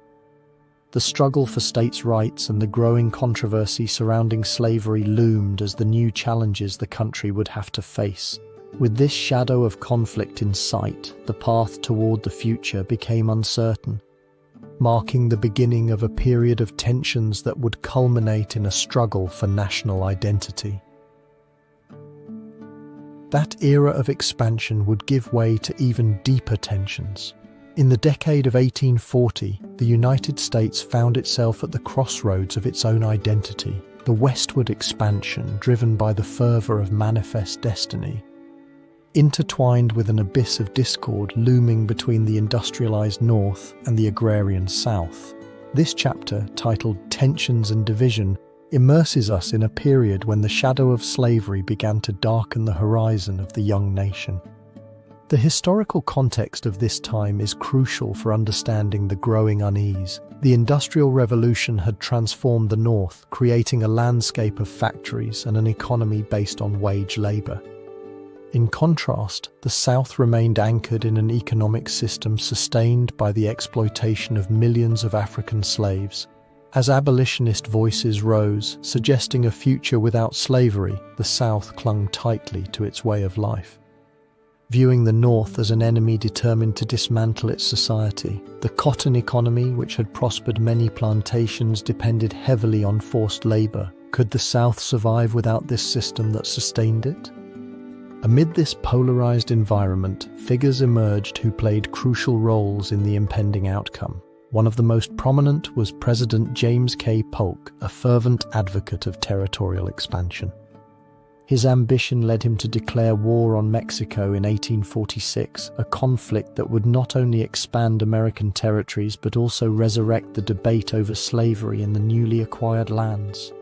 The struggle for states' rights and the growing controversy surrounding slavery loomed as the new challenges the country would have to face. With this shadow of conflict in sight, the path toward the future became uncertain, marking the beginning of a period of tensions that would culminate in a struggle for national identity. That era of expansion would give way to even deeper tensions. In the decade of 1840, the United States found itself at the crossroads of its own identity. The Westward Expansion, driven by the fervor of manifest destiny, intertwined with an abyss of discord looming between the industrialized North and the agrarian South. This chapter, titled Tensions and Division, immerses us in a period when the shadow of slavery began to darken the horizon of the young nation. The historical context of this time is crucial for understanding the growing unease. The Industrial Revolution had transformed the North, creating a landscape of factories and an economy based on wage labor. In contrast, the South remained anchored in an economic system sustained by the exploitation of millions of African slaves. As abolitionist voices rose, suggesting a future without slavery, the South clung tightly to its way of life. Viewing the North as an enemy determined to dismantle its society, the cotton economy, which had prospered many plantations, depended heavily on forced labor. Could the South survive without this system that sustained it? Amid this polarized environment, figures emerged who played crucial roles in the impending outcome. One of the most prominent was President James K. Polk, a fervent advocate of territorial expansion. His ambition led him to declare war on Mexico in 1846, a conflict that would not only expand American territories but also resurrect the debate over slavery in the newly acquired lands.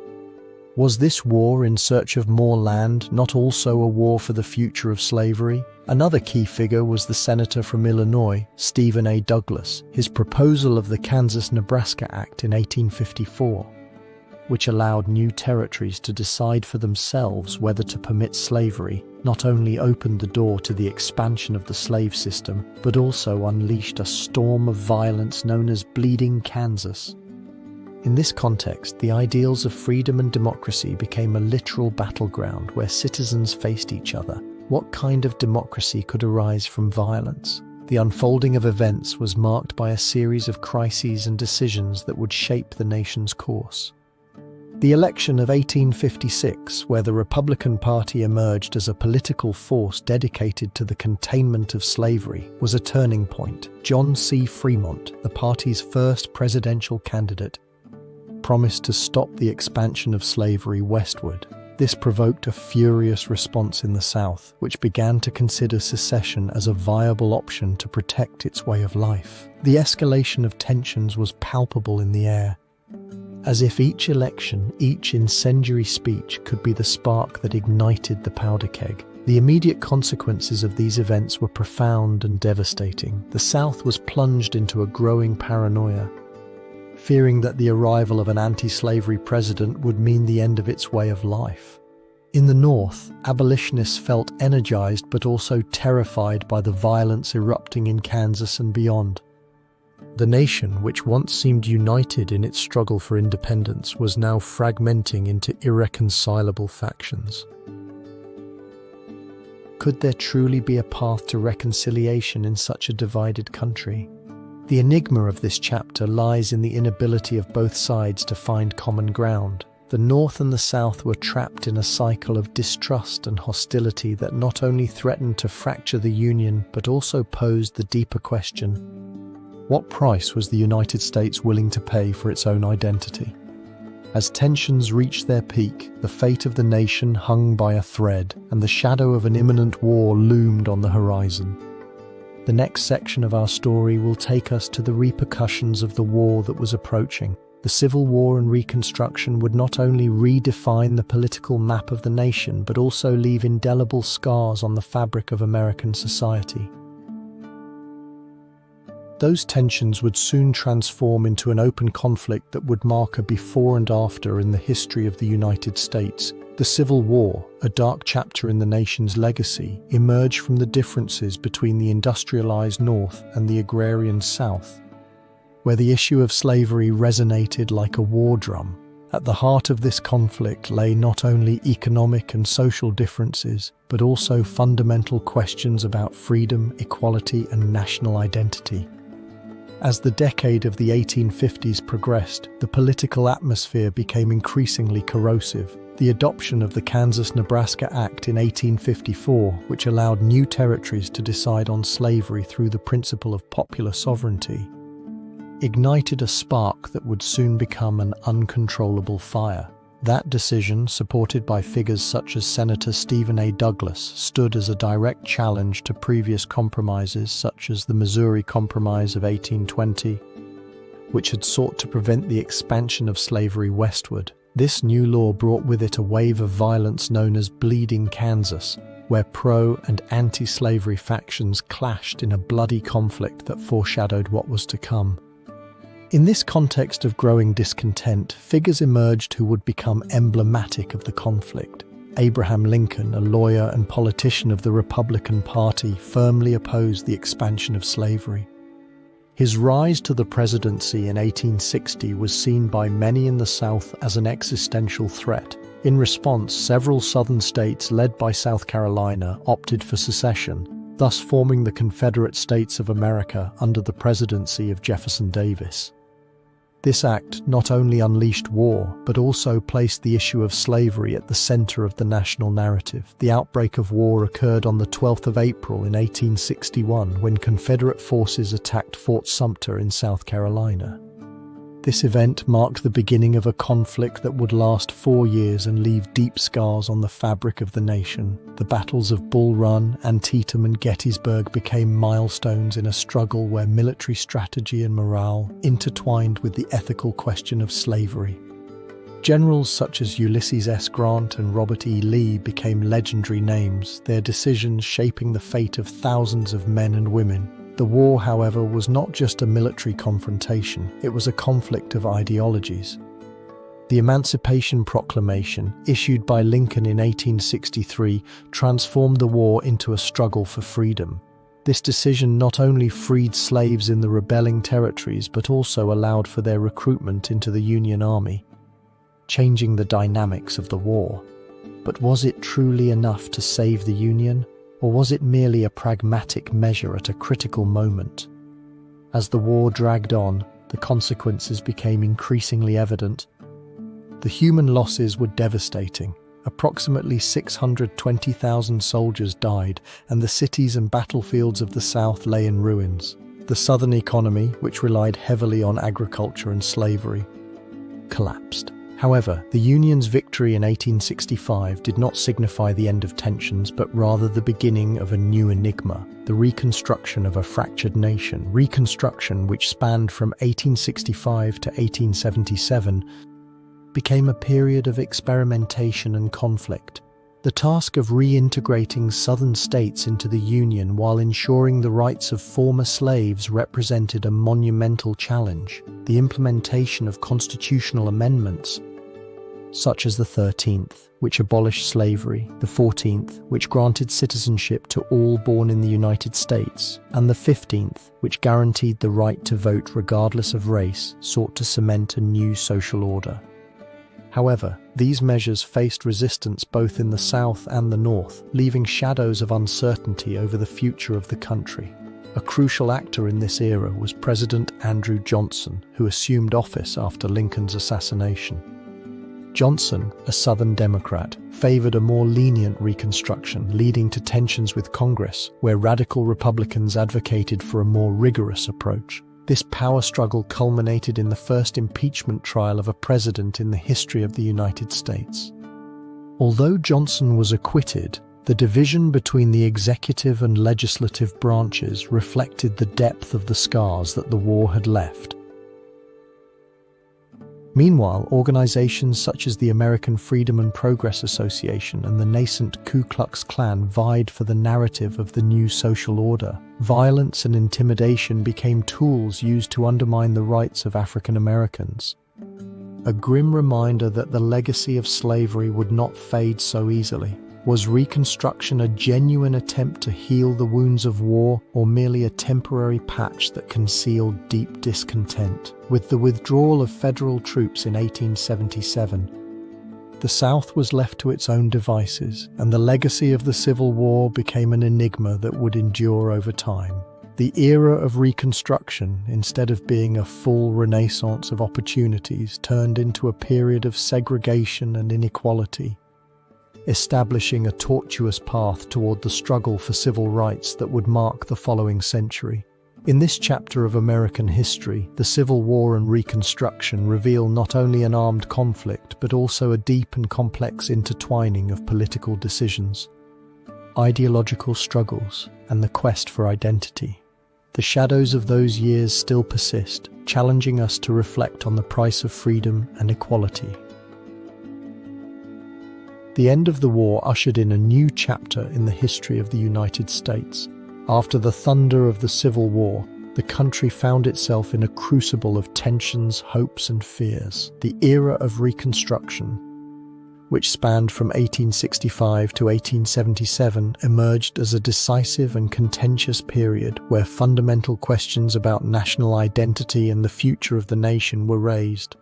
Was this war in search of more land not also a war for the future of slavery? Another key figure was the senator from Illinois, Stephen A. Douglas. His proposal of the Kansas-Nebraska Act in 1854, which allowed new territories to decide for themselves whether to permit slavery, not only opened the door to the expansion of the slave system, but also unleashed a storm of violence known as Bleeding Kansas. In this context, the ideals of freedom and democracy became a literal battleground where citizens faced each other. What kind of democracy could arise from violence? The unfolding of events was marked by a series of crises and decisions that would shape the nation's course. The election of 1856, where the Republican Party emerged as a political force dedicated to the containment of slavery, was a turning point. John C. Fremont, the party's first presidential candidate, promised to stop the expansion of slavery westward. This provoked a furious response in the South, which began to consider secession as a viable option to protect its way of life. The escalation of tensions was palpable in the air, as if each election, each incendiary speech could be the spark that ignited the powder keg. The immediate consequences of these events were profound and devastating. The South was plunged into a growing paranoia, fearing that the arrival of an anti-slavery president would mean the end of its way of life. In the North, abolitionists felt energized but also terrified by the violence erupting in Kansas and beyond. The nation, which once seemed united in its struggle for independence, was now fragmenting into irreconcilable factions. Could there truly be a path to reconciliation in such a divided country? The enigma of this chapter lies in the inability of both sides to find common ground. The North and the South were trapped in a cycle of distrust and hostility that not only threatened to fracture the Union, but also posed the deeper question: what price was the United States willing to pay for its own identity? As tensions reached their peak, the fate of the nation hung by a thread, and the shadow of an imminent war loomed on the horizon. The next section of our story will take us to the repercussions of the war that was approaching. The Civil War and Reconstruction would not only redefine the political map of the nation, but also leave indelible scars on the fabric of American society. Those tensions would soon transform into an open conflict that would mark a before and after in the history of the United States. The Civil War, a dark chapter in the nation's legacy, emerged from the differences between the industrialized North and the agrarian South, where the issue of slavery resonated like a war drum. At the heart of this conflict lay not only economic and social differences, but also fundamental questions about freedom, equality, and national identity. As the decade of the 1850s progressed, the political atmosphere became increasingly corrosive. The adoption of the Kansas-Nebraska Act in 1854, which allowed new territories to decide on slavery through the principle of popular sovereignty, ignited a spark that would soon become an uncontrollable fire. That decision, supported by figures such as Senator Stephen A. Douglas, stood as a direct challenge to previous compromises such as the Missouri Compromise of 1820, which had sought to prevent the expansion of slavery westward. This new law brought with it a wave of violence known as Bleeding Kansas, where pro- and anti-slavery factions clashed in a bloody conflict that foreshadowed what was to come. In this context of growing discontent, figures emerged who would become emblematic of the conflict. Abraham Lincoln, a lawyer and politician of the Republican Party, firmly opposed the expansion of slavery. His rise to the presidency in 1860 was seen by many in the South as an existential threat. In response, several Southern states, led by South Carolina, opted for secession, thus forming the Confederate States of America under the presidency of Jefferson Davis. This act not only unleashed war, but also placed the issue of slavery at the center of the national narrative. The outbreak of war occurred on the 12th of April in 1861, when Confederate forces attacked Fort Sumter in South Carolina. This event marked the beginning of a conflict that would last 4 years and leave deep scars on the fabric of the nation. The battles of Bull Run, Antietam, and Gettysburg became milestones in a struggle where military strategy and morale intertwined with the ethical question of slavery. Generals such as Ulysses S. Grant and Robert E. Lee became legendary names, their decisions shaping the fate of thousands of men and women. The war, however, was not just a military confrontation, it was a conflict of ideologies. The Emancipation Proclamation, issued by Lincoln in 1863, transformed the war into a struggle for freedom. This decision not only freed slaves in the rebelling territories, but also allowed for their recruitment into the Union Army, changing the dynamics of the war. But was it truly enough to save the Union? Or was it merely a pragmatic measure at a critical moment? As the war dragged on, the consequences became increasingly evident. The human losses were devastating. Approximately 620,000 soldiers died, and the cities and battlefields of the South lay in ruins. The Southern economy, which relied heavily on agriculture and slavery, collapsed. However, the Union's victory in 1865 did not signify the end of tensions, but rather the beginning of a new enigma, the reconstruction of a fractured nation. Reconstruction, which spanned from 1865 to 1877, became a period of experimentation and conflict. The task of reintegrating southern states into the Union while ensuring the rights of former slaves represented a monumental challenge. The implementation of constitutional amendments, such as the 13th, which abolished slavery, the 14th, which granted citizenship to all born in the United States, and the 15th, which guaranteed the right to vote regardless of race, sought to cement a new social order. However, these measures faced resistance both in the South and the North, leaving shadows of uncertainty over the future of the country. A crucial actor in this era was President Andrew Johnson, who assumed office after Lincoln's assassination. Johnson, a Southern Democrat, favored a more lenient Reconstruction, leading to tensions with Congress, where radical Republicans advocated for a more rigorous approach. This power struggle culminated in the first impeachment trial of a president in the history of the United States. Although Johnson was acquitted, the division between the executive and legislative branches reflected the depth of the scars that the war had left. Meanwhile, organizations such as the American Freedom and Progress Association and the nascent Ku Klux Klan vied for the narrative of the new social order. Violence and intimidation became tools used to undermine the rights of African Americans. A grim reminder that the legacy of slavery would not fade so easily. Was Reconstruction a genuine attempt to heal the wounds of war, or merely a temporary patch that concealed deep discontent? With the withdrawal of federal troops in 1877, the South was left to its own devices, and the legacy of the Civil War became an enigma that would endure over time. The era of Reconstruction, instead of being a full renaissance of opportunities, turned into a period of segregation and inequality, establishing a tortuous path toward the struggle for civil rights that would mark the following century. In this chapter of American history, the Civil War and Reconstruction reveal not only an armed conflict, but also a deep and complex intertwining of political decisions, ideological struggles, and the quest for identity. The shadows of those years still persist, challenging us to reflect on the price of freedom and equality. The end of the war ushered in a new chapter in the history of the United States. After the thunder of the Civil War, the country found itself in a crucible of tensions, hopes, and fears. The era of Reconstruction, which spanned from 1865 to 1877, emerged as a decisive and contentious period where fundamental questions about national identity and the future of the nation were raised.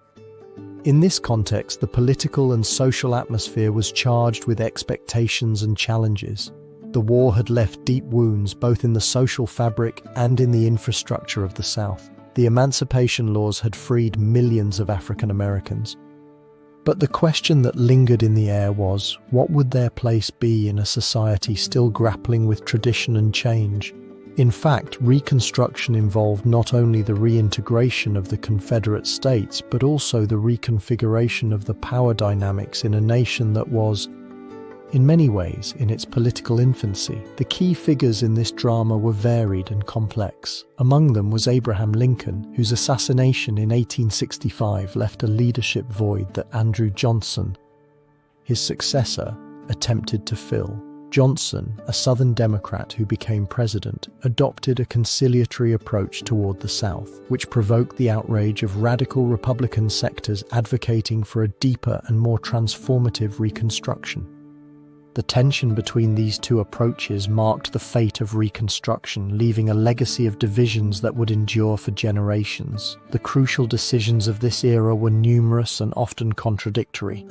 In this context, the political and social atmosphere was charged with expectations and challenges. The war had left deep wounds both in the social fabric and in the infrastructure of the South. The emancipation laws had freed millions of African Americans. But the question that lingered in the air was, what would their place be in a society still grappling with tradition and change? In fact, Reconstruction involved not only the reintegration of the Confederate States, but also the reconfiguration of the power dynamics in a nation that was, in many ways, in its political infancy. The key figures in this drama were varied and complex. Among them was Abraham Lincoln, whose assassination in 1865 left a leadership void that Andrew Johnson, his successor, attempted to fill. Johnson, a Southern Democrat who became president, adopted a conciliatory approach toward the South, which provoked the outrage of radical Republican sectors advocating for a deeper and more transformative Reconstruction. The tension between these two approaches marked the fate of Reconstruction, leaving a legacy of divisions that would endure for generations. The crucial decisions of this era were numerous and often contradictory.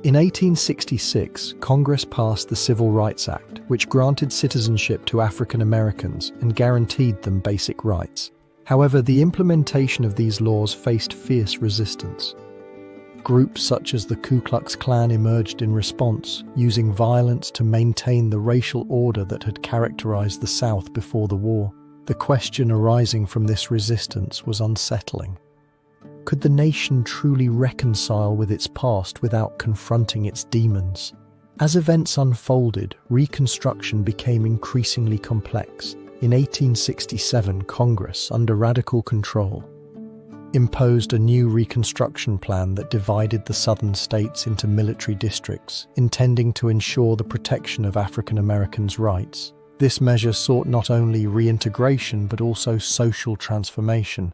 In 1866, Congress passed the Civil Rights Act, which granted citizenship to African Americans and guaranteed them basic rights. However, the implementation of these laws faced fierce resistance. Groups such as the Ku Klux Klan emerged in response, using violence to maintain the racial order that had characterized the South before the war. The question arising from this resistance was unsettling. Could the nation truly reconcile with its past without confronting its demons? As events unfolded, Reconstruction became increasingly complex. In 1867, Congress, under radical control, imposed a new Reconstruction plan that divided the southern states into military districts, intending to ensure the protection of African Americans' rights. This measure sought not only reintegration but also social transformation,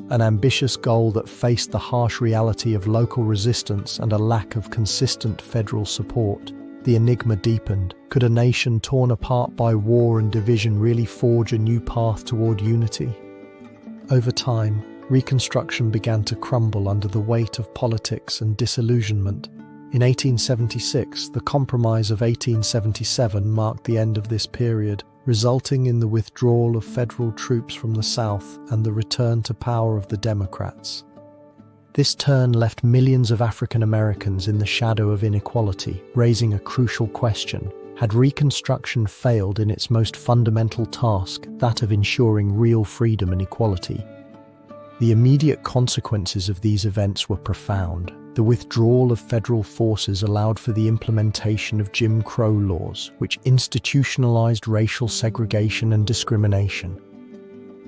an ambitious goal that faced the harsh reality of local resistance and a lack of consistent federal support. The enigma deepened. Could a nation torn apart by war and division really forge a new path toward unity? Over time, Reconstruction began to crumble under the weight of politics and disillusionment. In 1876, the Compromise of 1877 marked the end of this period, resulting in the withdrawal of federal troops from the South and the return to power of the Democrats. This turn left millions of African Americans in the shadow of inequality, raising a crucial question. Had Reconstruction failed in its most fundamental task, that of ensuring real freedom and equality? The immediate consequences of these events were profound. The withdrawal of federal forces allowed for the implementation of Jim Crow laws, which institutionalized racial segregation and discrimination.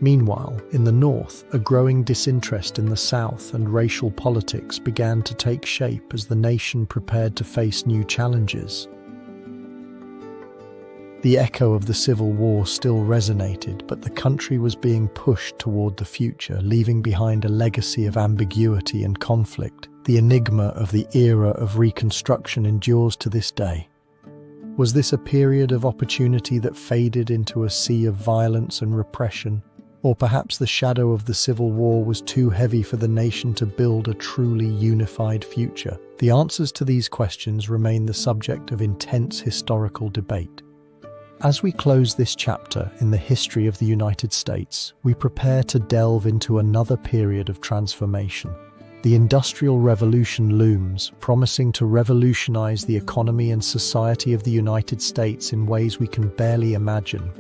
Meanwhile, in the North, a growing disinterest in the South and racial politics began to take shape as the nation prepared to face new challenges. The echo of the Civil War still resonated, but the country was being pushed toward the future, leaving behind a legacy of ambiguity and conflict. The enigma of the era of Reconstruction endures to this day. Was this a period of opportunity that faded into a sea of violence and repression? Or perhaps the shadow of the Civil War was too heavy for the nation to build a truly unified future? The answers to these questions remain the subject of intense historical debate. As we close this chapter in the history of the United States, we prepare to delve into another period of transformation. The Industrial Revolution looms, promising to revolutionize the economy and society of the United States in ways we can barely imagine.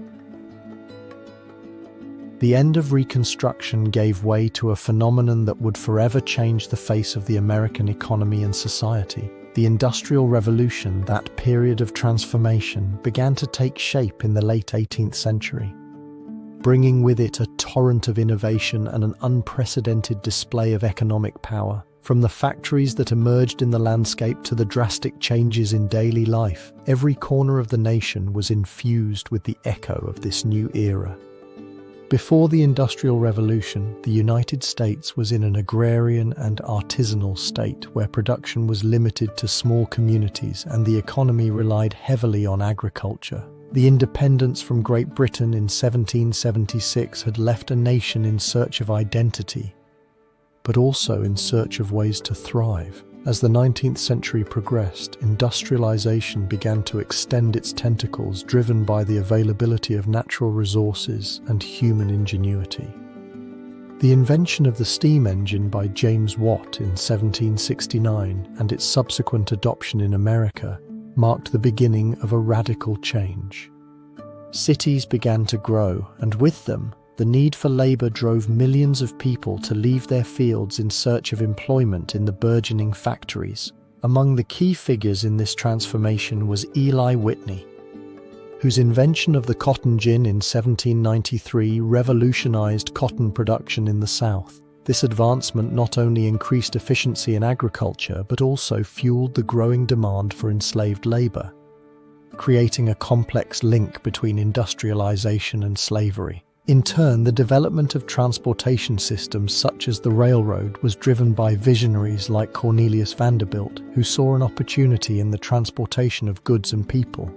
The end of Reconstruction gave way to a phenomenon that would forever change the face of the American economy and society. The Industrial Revolution, that period of transformation, began to take shape in the late 18th century, bringing with it a torrent of innovation and an unprecedented display of economic power. From the factories that emerged in the landscape to the drastic changes in daily life, every corner of the nation was infused with the echo of this new era. Before the Industrial Revolution, the United States was in an agrarian and artisanal state where production was limited to small communities and the economy relied heavily on agriculture. The independence from Great Britain in 1776 had left a nation in search of identity, but also in search of ways to thrive. As the 19th century progressed, industrialization began to extend its tentacles, driven by the availability of natural resources and human ingenuity. The invention of the steam engine by James Watt in 1769 and its subsequent adoption in America marked the beginning of a radical change. Cities began to grow, and with them, the need for labor drove millions of people to leave their fields in search of employment in the burgeoning factories. Among the key figures in this transformation was Eli Whitney, whose invention of the cotton gin in 1793 revolutionized cotton production in the South. This advancement not only increased efficiency in agriculture, but also fueled the growing demand for enslaved labor, creating a complex link between industrialization and slavery. In turn, the development of transportation systems such as the railroad was driven by visionaries like Cornelius Vanderbilt, who saw an opportunity in the transportation of goods and people.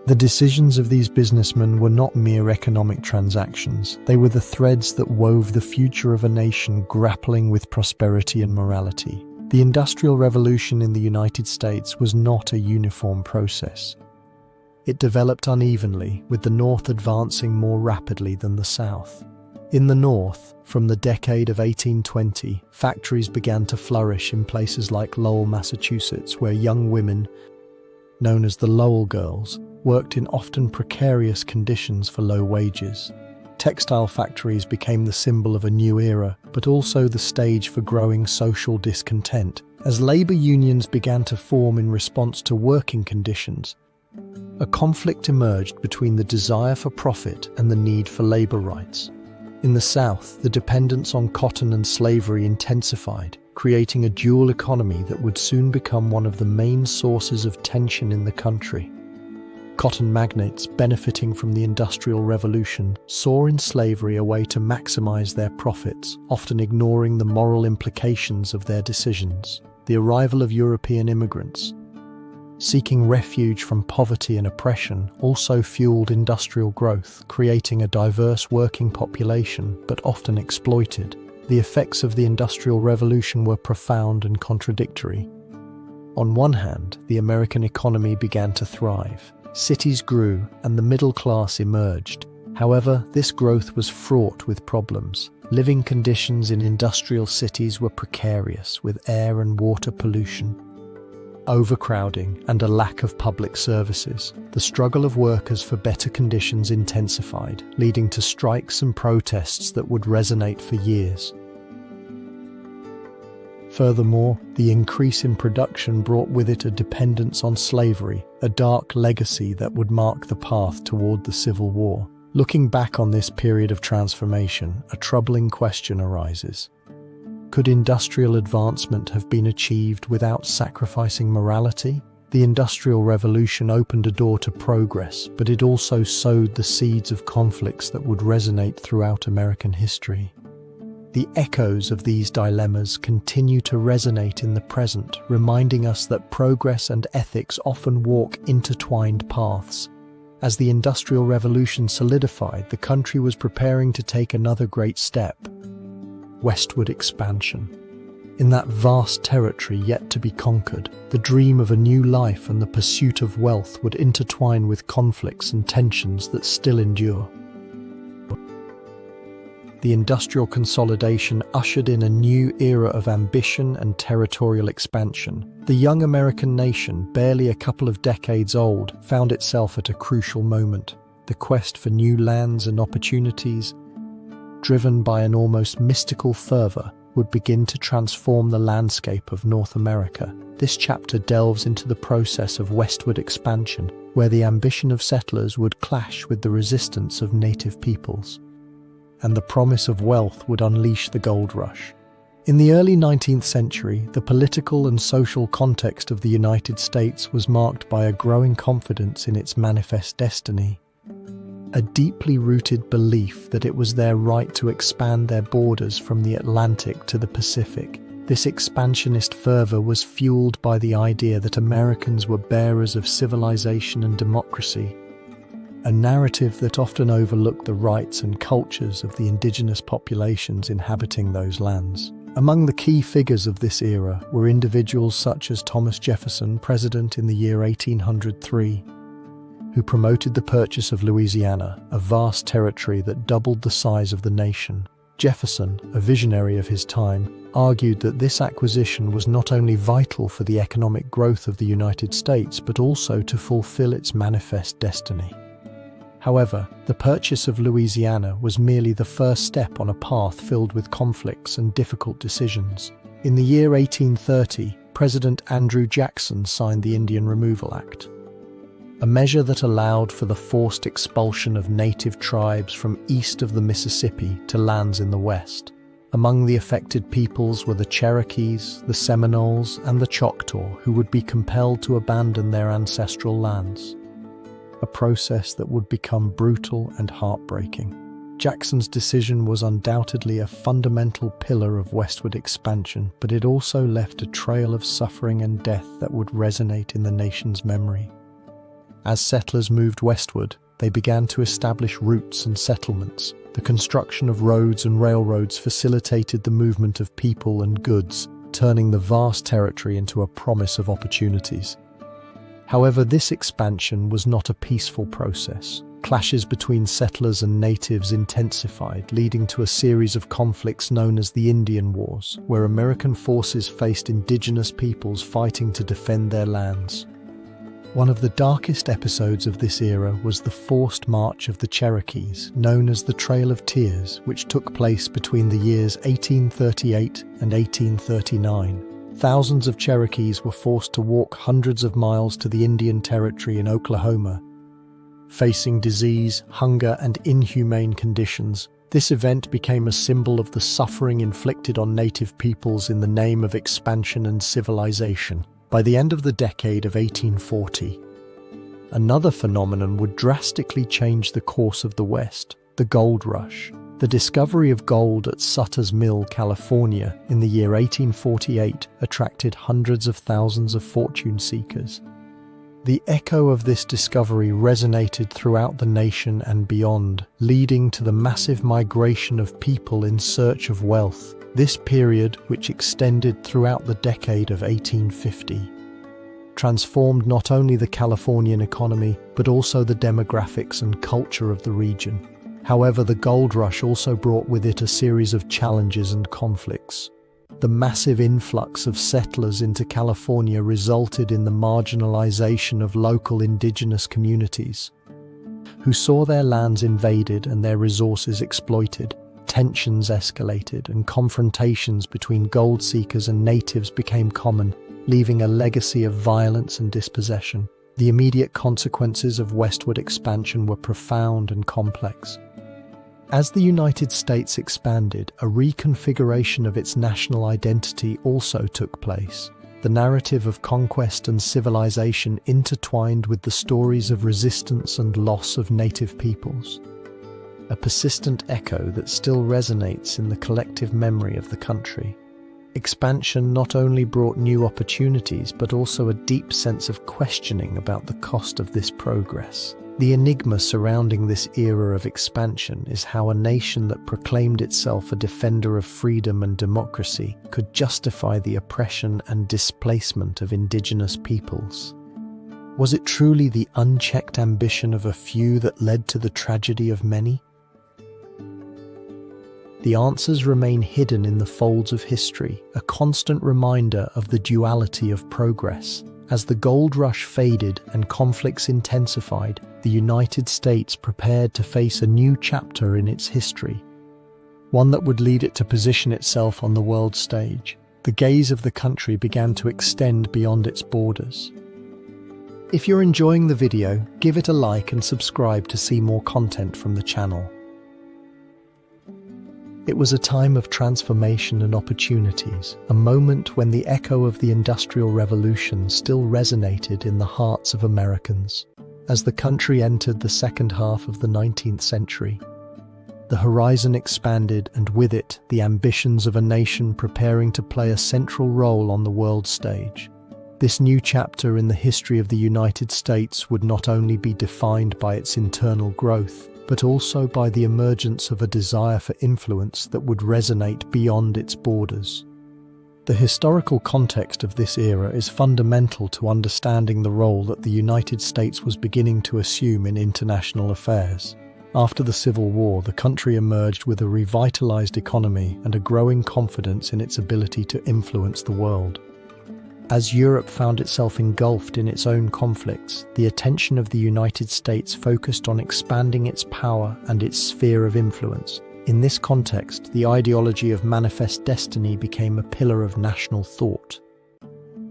The decisions of these businessmen were not mere economic transactions. They were the threads that wove the future of a nation grappling with prosperity and morality. The Industrial Revolution in the United States was not a uniform process. It developed unevenly, with the North advancing more rapidly than the South. In the North, from the decade of 1820, factories began to flourish in places like Lowell, Massachusetts, where young women, known as the Lowell Girls, worked in often precarious conditions for low wages. Textile factories became the symbol of a new era, but also the stage for growing social discontent, as labor unions began to form in response to working conditions. A conflict emerged between the desire for profit and the need for labor rights. In the South, the dependence on cotton and slavery intensified, creating a dual economy that would soon become one of the main sources of tension in the country. Cotton magnates, benefiting from the Industrial Revolution, saw in slavery a way to maximize their profits, often ignoring the moral implications of their decisions. The arrival of European immigrants, seeking refuge from poverty and oppression, also fueled industrial growth, creating a diverse working population, but often exploited. The effects of the Industrial Revolution were profound and contradictory. On one hand, the American economy began to thrive. Cities grew and the middle class emerged. However, this growth was fraught with problems. Living conditions in industrial cities were precarious, with air and water pollution, overcrowding, and a lack of public services. The struggle of workers for better conditions intensified, leading to strikes and protests that would resonate for years. Furthermore, the increase in production brought with it a dependence on slavery, a dark legacy that would mark the path toward the Civil War. Looking back on this period of transformation, a troubling question arises. Could industrial advancement have been achieved without sacrificing morality? The Industrial Revolution opened a door to progress, but it also sowed the seeds of conflicts that would resonate throughout American history. The echoes of these dilemmas continue to resonate in the present, reminding us that progress and ethics often walk intertwined paths. As the Industrial Revolution solidified, the country was preparing to take another great step: westward expansion. In that vast territory yet to be conquered, the dream of a new life and the pursuit of wealth would intertwine with conflicts and tensions that still endure. The industrial consolidation ushered in a new era of ambition and territorial expansion. The young American nation, barely a couple of decades old, found itself at a crucial moment. The quest for new lands and opportunities, driven by an almost mystical fervor, would begin to transform the landscape of North America. This chapter delves into the process of westward expansion, where the ambition of settlers would clash with the resistance of native peoples, and the promise of wealth would unleash the gold rush. In the early 19th century, the political and social context of the United States was marked by a growing confidence in its manifest destiny, a deeply rooted belief that it was their right to expand their borders from the Atlantic to the Pacific. This expansionist fervor was fueled by the idea that Americans were bearers of civilization and democracy, a narrative that often overlooked the rights and cultures of the indigenous populations inhabiting those lands. Among the key figures of this era were individuals such as Thomas Jefferson, president in the year 1803, who promoted the purchase of Louisiana, a vast territory that doubled the size of the nation. Jefferson, a visionary of his time, argued that this acquisition was not only vital for the economic growth of the United States, but also to fulfill its manifest destiny. However, the purchase of Louisiana was merely the first step on a path filled with conflicts and difficult decisions. In the year 1830, President Andrew Jackson signed the Indian Removal Act, a measure that allowed for the forced expulsion of native tribes from east of the Mississippi to lands in the west. Among the affected peoples were the Cherokees, the Seminoles, and the Choctaw, who would be compelled to abandon their ancestral lands, a process that would become brutal and heartbreaking. Jackson's decision was undoubtedly a fundamental pillar of westward expansion, but it also left a trail of suffering and death that would resonate in the nation's memory. As settlers moved westward, they began to establish routes and settlements. The construction of roads and railroads facilitated the movement of people and goods, turning the vast territory into a promise of opportunities. However, this expansion was not a peaceful process. Clashes between settlers and natives intensified, leading to a series of conflicts known as the Indian Wars, where American forces faced indigenous peoples fighting to defend their lands. One of the darkest episodes of this era was the forced march of the Cherokees, known as the Trail of Tears, which took place between the years 1838 and 1839. Thousands of Cherokees were forced to walk hundreds of miles to the Indian Territory in Oklahoma. Facing disease, hunger, and inhumane conditions, this event became a symbol of the suffering inflicted on native peoples in the name of expansion and civilization. By the end of the decade of 1840, another phenomenon would drastically change the course of the West: the gold rush. The discovery of gold at Sutter's Mill, California, in the year 1848 attracted hundreds of thousands of fortune seekers. The echo of this discovery resonated throughout the nation and beyond, leading to the massive migration of people in search of wealth. This period, which extended throughout the decade of 1850, transformed not only the Californian economy, but also the demographics and culture of the region. However, the gold rush also brought with it a series of challenges and conflicts. The massive influx of settlers into California resulted in the marginalization of local indigenous communities, who saw their lands invaded and their resources exploited. Tensions escalated, and confrontations between gold seekers and natives became common, leaving a legacy of violence and dispossession. The immediate consequences of westward expansion were profound and complex. As the United States expanded, a reconfiguration of its national identity also took place. The narrative of conquest and civilization intertwined with the stories of resistance and loss of native peoples, a persistent echo that still resonates in the collective memory of the country. Expansion not only brought new opportunities, but also a deep sense of questioning about the cost of this progress. The enigma surrounding this era of expansion is how a nation that proclaimed itself a defender of freedom and democracy could justify the oppression and displacement of indigenous peoples. Was it truly the unchecked ambition of a few that led to the tragedy of many? The answers remain hidden in the folds of history, a constant reminder of the duality of progress. As the gold rush faded and conflicts intensified, the United States prepared to face a new chapter in its history, one that would lead it to position itself on the world stage. The gaze of the country began to extend beyond its borders. If you're enjoying the video, give it a like and subscribe to see more content from the channel. It was a time of transformation and opportunities, a moment when the echo of the Industrial Revolution still resonated in the hearts of Americans. As the country entered the second half of the 19th century, the horizon expanded, and with it, the ambitions of a nation preparing to play a central role on the world stage. This new chapter in the history of the United States would not only be defined by its internal growth, but also by the emergence of a desire for influence that would resonate beyond its borders. The historical context of this era is fundamental to understanding the role that the United States was beginning to assume in international affairs. After the Civil War, the country emerged with a revitalized economy and a growing confidence in its ability to influence the world. As Europe found itself engulfed in its own conflicts, the attention of the United States focused on expanding its power and its sphere of influence. In this context, the ideology of manifest destiny became a pillar of national thought.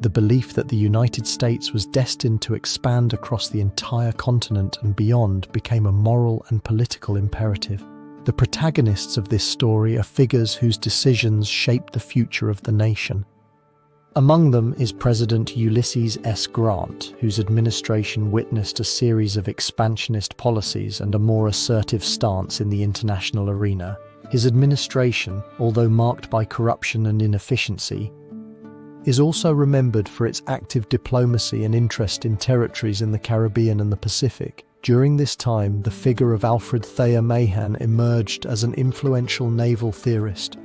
The belief that the United States was destined to expand across the entire continent and beyond became a moral and political imperative. The protagonists of this story are figures whose decisions shaped the future of the nation. Among them is President Ulysses S. Grant, whose administration witnessed a series of expansionist policies and a more assertive stance in the international arena. His administration, although marked by corruption and inefficiency, is also remembered for its active diplomacy and interest in territories in the Caribbean and the Pacific. During this time, the figure of Alfred Thayer Mahan emerged as an influential naval theorist,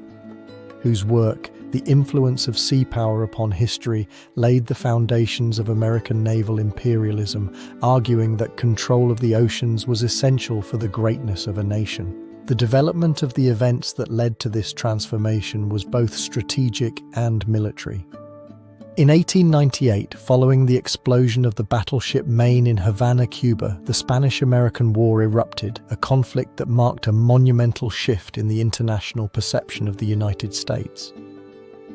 whose work, The Influence of Sea Power Upon History, laid the foundations of American naval imperialism, arguing that control of the oceans was essential for the greatness of a nation. The development of the events that led to this transformation was both strategic and military. In 1898, following the explosion of the battleship Maine in Havana, Cuba, the Spanish-American War erupted, a conflict that marked a monumental shift in the international perception of the United States.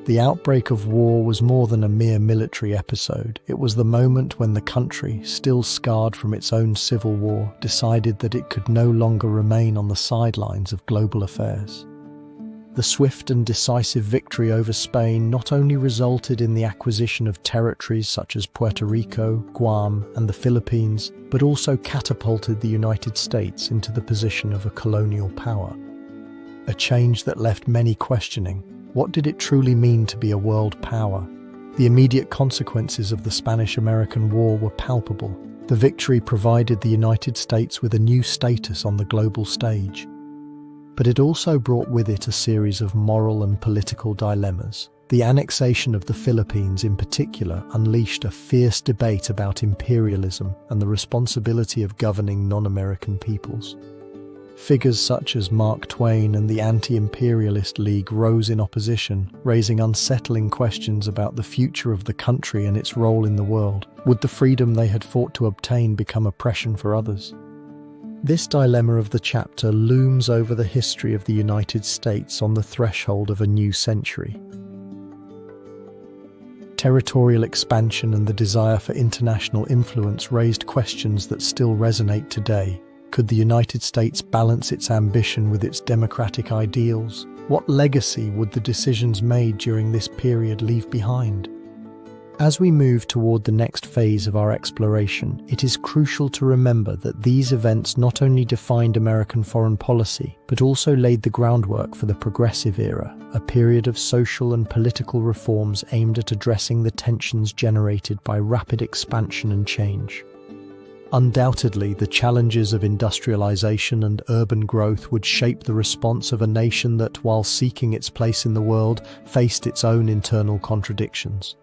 The outbreak of war was more than a mere military episode. It was the moment when the country, still scarred from its own civil war, decided that it could no longer remain on the sidelines of global affairs. The swift and decisive victory over Spain not only resulted in the acquisition of territories such as Puerto Rico, Guam, and the Philippines, but also catapulted the United States into the position of a colonial power. A change that left many questioning, what did it truly mean to be a world power? The immediate consequences of the Spanish-American War were palpable. The victory provided the United States with a new status on the global stage. But it also brought with it a series of moral and political dilemmas. The annexation of the Philippines in particular unleashed a fierce debate about imperialism and the responsibility of governing non-American peoples. Figures such as Mark Twain and the Anti-Imperialist League rose in opposition, raising unsettling questions about the future of the country and its role in the world. Would the freedom they had fought to obtain become oppression for others? This dilemma of the chapter looms over the history of the United States on the threshold of a new century. Territorial expansion and the desire for international influence raised questions that still resonate today. Could the United States balance its ambition with its democratic ideals? What legacy would the decisions made during this period leave behind? As we move toward the next phase of our exploration, it is crucial to remember that these events not only defined American foreign policy, but also laid the groundwork for the Progressive Era, a period of social and political reforms aimed at addressing the tensions generated by rapid expansion and change. Undoubtedly, the challenges of industrialization and urban growth would shape the response of a nation that, while seeking its place in the world, faced its own internal contradictions.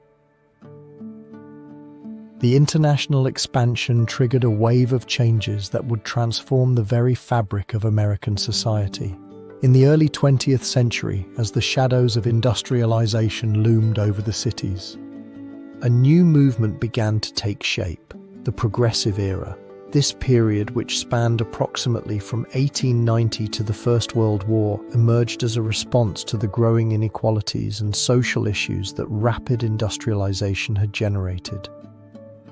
The international expansion triggered a wave of changes that would transform the very fabric of American society. In the early 20th century, as the shadows of industrialization loomed over the cities, a new movement began to take shape, the Progressive Era. This period, which spanned approximately from 1890 to the First World War, emerged as a response to the growing inequalities and social issues that rapid industrialization had generated.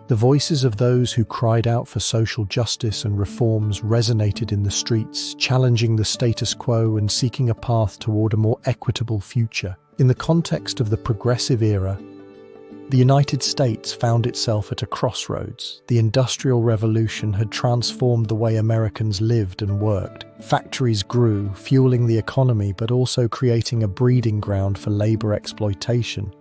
The voices of those who cried out for social justice and reforms resonated in the streets, challenging the status quo and seeking a path toward a more equitable future. In the context of the Progressive Era, the United States found itself at a crossroads. The Industrial Revolution had transformed the way Americans lived and worked. Factories grew, fueling the economy but also creating a breeding ground for labor exploitation,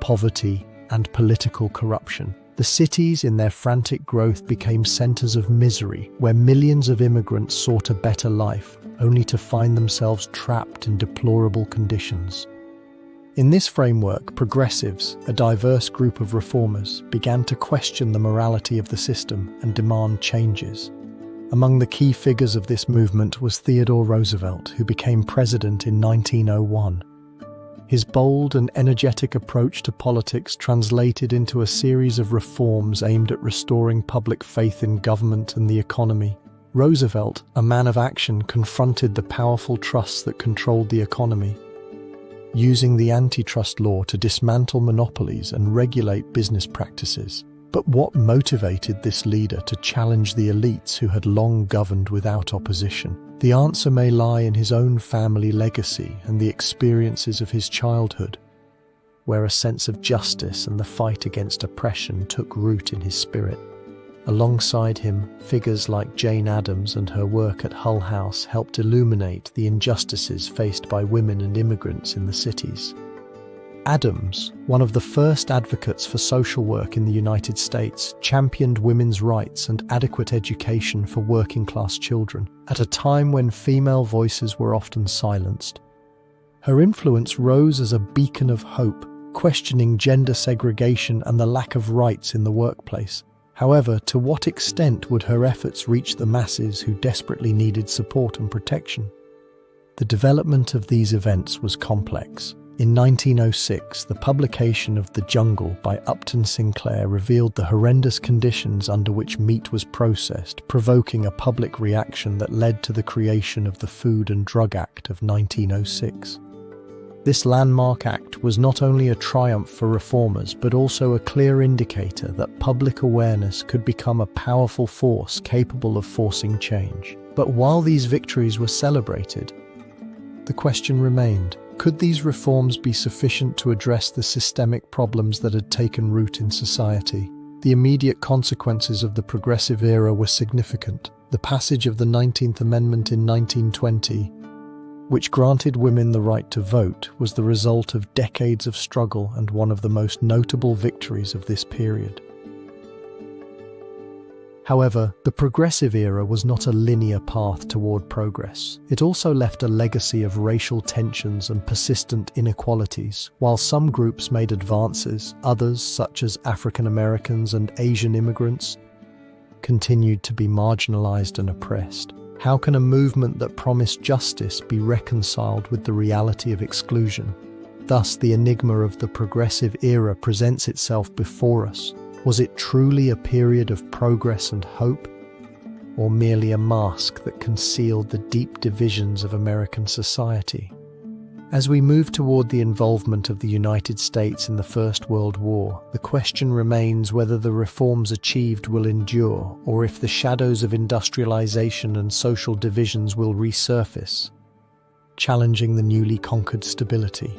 poverty, and political corruption. The cities, in their frantic growth, became centers of misery, where millions of immigrants sought a better life, only to find themselves trapped in deplorable conditions. In this framework, progressives, a diverse group of reformers, began to question the morality of the system and demand changes. Among the key figures of this movement was Theodore Roosevelt, who became president in 1901. His bold and energetic approach to politics translated into a series of reforms aimed at restoring public faith in government and the economy. Roosevelt, a man of action, confronted the powerful trusts that controlled the economy, using the antitrust law to dismantle monopolies and regulate business practices. But what motivated this leader to challenge the elites who had long governed without opposition? The answer may lie in his own family legacy and the experiences of his childhood, where a sense of justice and the fight against oppression took root in his spirit. Alongside him, figures like Jane Addams and her work at Hull House helped illuminate the injustices faced by women and immigrants in the cities. Addams, one of the first advocates for social work in the United States, championed women's rights and adequate education for working-class children, at a time when female voices were often silenced. Her influence rose as a beacon of hope, questioning gender segregation and the lack of rights in the workplace. However, to what extent would her efforts reach the masses who desperately needed support and protection? The development of these events was complex. In 1906, the publication of The Jungle by Upton Sinclair revealed the horrendous conditions under which meat was processed, provoking a public reaction that led to the creation of the Food and Drug Act of 1906. This landmark act was not only a triumph for reformers, but also a clear indicator that public awareness could become a powerful force capable of forcing change. But while these victories were celebrated, the question remained: could these reforms be sufficient to address the systemic problems that had taken root in society? The immediate consequences of the progressive era were significant. The passage of the 19th Amendment in 1920, which granted women the right to vote, was the result of decades of struggle and one of the most notable victories of this period. However, the progressive era was not a linear path toward progress. It also left a legacy of racial tensions and persistent inequalities. While some groups made advances, others, such as African Americans and Asian immigrants, continued to be marginalized and oppressed. How can a movement that promised justice be reconciled with the reality of exclusion? Thus, the enigma of the progressive era presents itself before us. Was it truly a period of progress and hope, or merely a mask that concealed the deep divisions of American society? As we move toward the involvement of the United States in the First World War, the question remains whether the reforms achieved will endure, or if the shadows of industrialization and social divisions will resurface, challenging the newly conquered stability.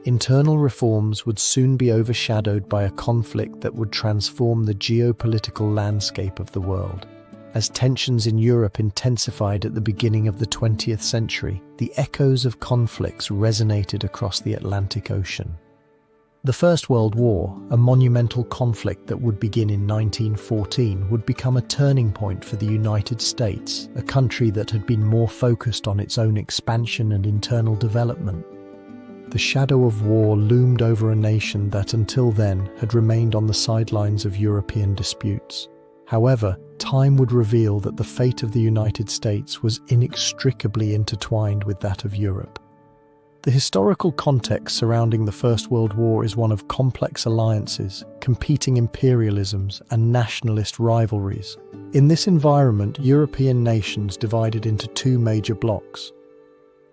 Internal reforms would soon be overshadowed by a conflict that would transform the geopolitical landscape of the world. As tensions in Europe intensified at the beginning of the 20th century, the echoes of conflicts resonated across the Atlantic Ocean. The First World War, a monumental conflict that would begin in 1914, would become a turning point for the United States, a country that had been more focused on its own expansion and internal development. The shadow of war loomed over a nation that until then had remained on the sidelines of European disputes. However, time would reveal that the fate of the United States was inextricably intertwined with that of Europe. The historical context surrounding the First World War is one of complex alliances, competing imperialisms, and nationalist rivalries. In this environment, European nations divided into two major blocs.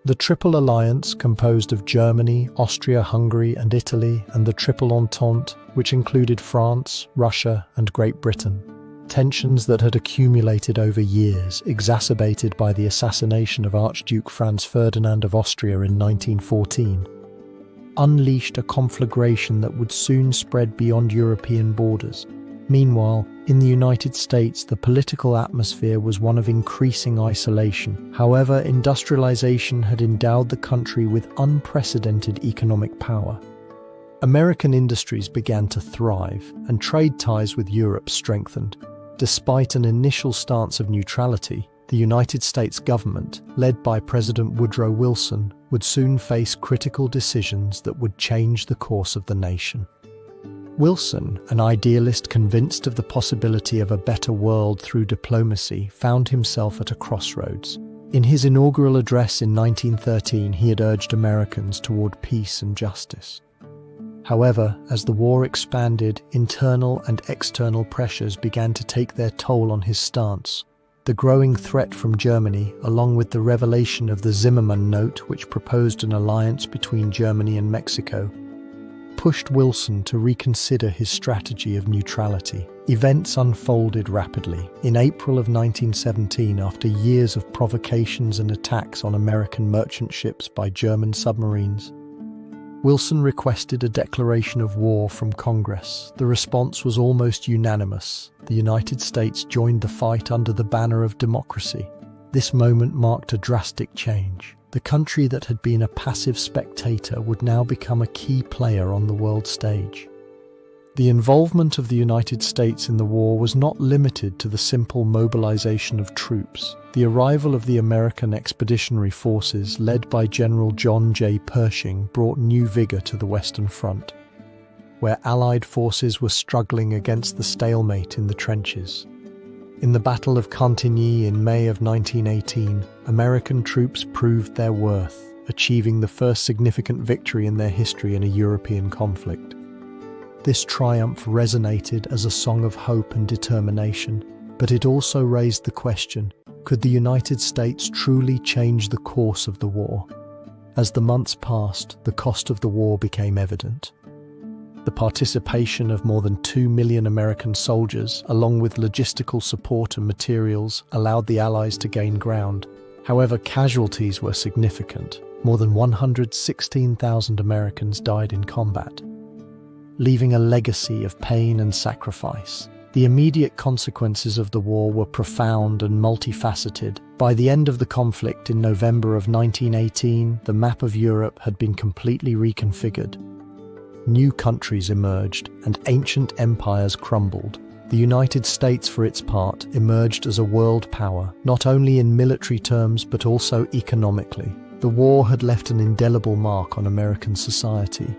The Triple Alliance, composed of Germany, Austria, Hungary, and Italy, and the Triple Entente, which included France, Russia, and Great Britain. Tensions that had accumulated over years, exacerbated by the assassination of Archduke Franz Ferdinand of Austria in 1914, unleashed a conflagration that would soon spread beyond European borders. Meanwhile, in the United States, the political atmosphere was one of increasing isolation. However, industrialization had endowed the country with unprecedented economic power. American industries began to thrive, and trade ties with Europe strengthened. Despite an initial stance of neutrality, the United States government, led by President Woodrow Wilson, would soon face critical decisions that would change the course of the nation. Wilson, an idealist convinced of the possibility of a better world through diplomacy, found himself at a crossroads. In his inaugural address in 1913, he had urged Americans toward peace and justice. However, as the war expanded, internal and external pressures began to take their toll on his stance. The growing threat from Germany, along with the revelation of the Zimmermann Note, which proposed an alliance between Germany and Mexico, pushed Wilson to reconsider his strategy of neutrality. Events unfolded rapidly. In April of 1917, after years of provocations and attacks on American merchant ships by German submarines, Wilson requested a declaration of war from Congress. The response was almost unanimous. The United States joined the fight under the banner of democracy. This moment marked a drastic change. The country that had been a passive spectator would now become a key player on the world stage. The involvement of the United States in the war was not limited to the simple mobilization of troops. The arrival of the American Expeditionary Forces, led by General John J. Pershing, brought new vigor to the Western Front, where Allied forces were struggling against the stalemate in the trenches. In the Battle of Cantigny in May of 1918, American troops proved their worth, achieving the first significant victory in their history in a European conflict. This triumph resonated as a song of hope and determination, but it also raised the question, could the United States truly change the course of the war? As the months passed, the cost of the war became evident. The participation of more than 2 million American soldiers, along with logistical support and materials, allowed the Allies to gain ground. However, casualties were significant. More than 116,000 Americans died in combat, leaving a legacy of pain and sacrifice. The immediate consequences of the war were profound and multifaceted. By the end of the conflict in November of 1918, the map of Europe had been completely reconfigured. New countries emerged, and ancient empires crumbled. The United States, for its part, emerged as a world power, not only in military terms but also economically. The war had left an indelible mark on American society,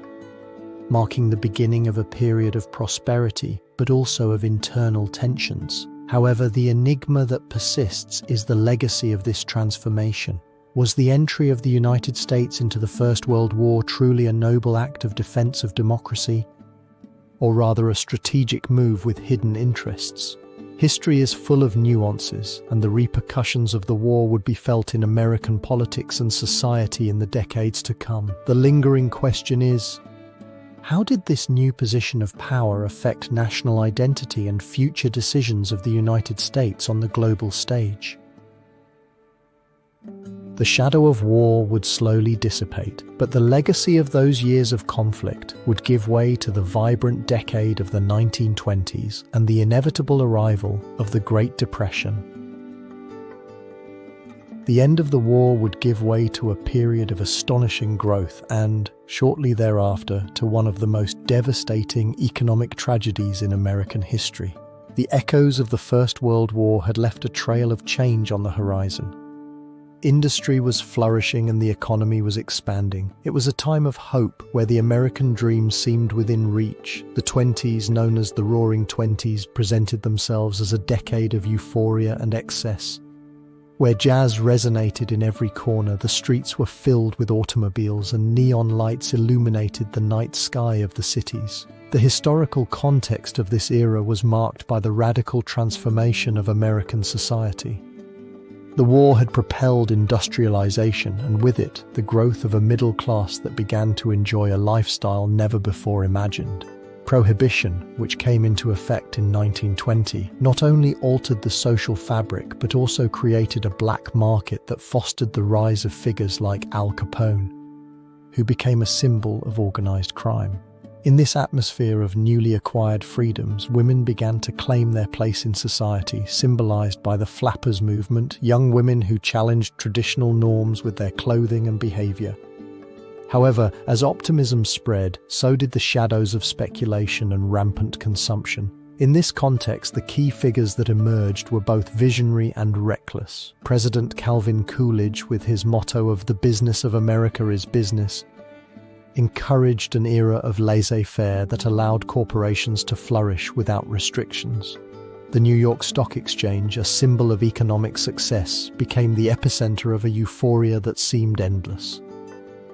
marking the beginning of a period of prosperity, but also of internal tensions. However, the enigma that persists is the legacy of this transformation. Was the entry of the United States into the First World War truly a noble act of defense of democracy, or rather a strategic move with hidden interests? History is full of nuances, and the repercussions of the war would be felt in American politics and society in the decades to come. The lingering question is, how did this new position of power affect national identity and future decisions of the United States on the global stage? The shadow of war would slowly dissipate, but the legacy of those years of conflict would give way to the vibrant decade of the 1920s and the inevitable arrival of the Great Depression. The end of the war would give way to a period of astonishing growth and, shortly thereafter, to one of the most devastating economic tragedies in American history. The echoes of the First World War had left a trail of change on the horizon. Industry was flourishing and the economy was expanding. It was a time of hope where the American dream seemed within reach. The Twenties, known as the Roaring Twenties, presented themselves as a decade of euphoria and excess. Where jazz resonated in every corner, the streets were filled with automobiles and neon lights illuminated the night sky of the cities. The historical context of this era was marked by the radical transformation of American society. The war had propelled industrialization, and with it, the growth of a middle class that began to enjoy a lifestyle never before imagined. Prohibition, which came into effect in 1920, not only altered the social fabric but also created a black market that fostered the rise of figures like Al Capone, who became a symbol of organized crime. In this atmosphere of newly acquired freedoms, women began to claim their place in society, symbolized by the flappers movement, young women who challenged traditional norms with their clothing and behavior. However, as optimism spread, so did the shadows of speculation and rampant consumption. In this context, the key figures that emerged were both visionary and reckless. President Calvin Coolidge, with his motto of "The business of America is business," encouraged an era of laissez-faire that allowed corporations to flourish without restrictions. The New York Stock Exchange, a symbol of economic success, became the epicenter of a euphoria that seemed endless.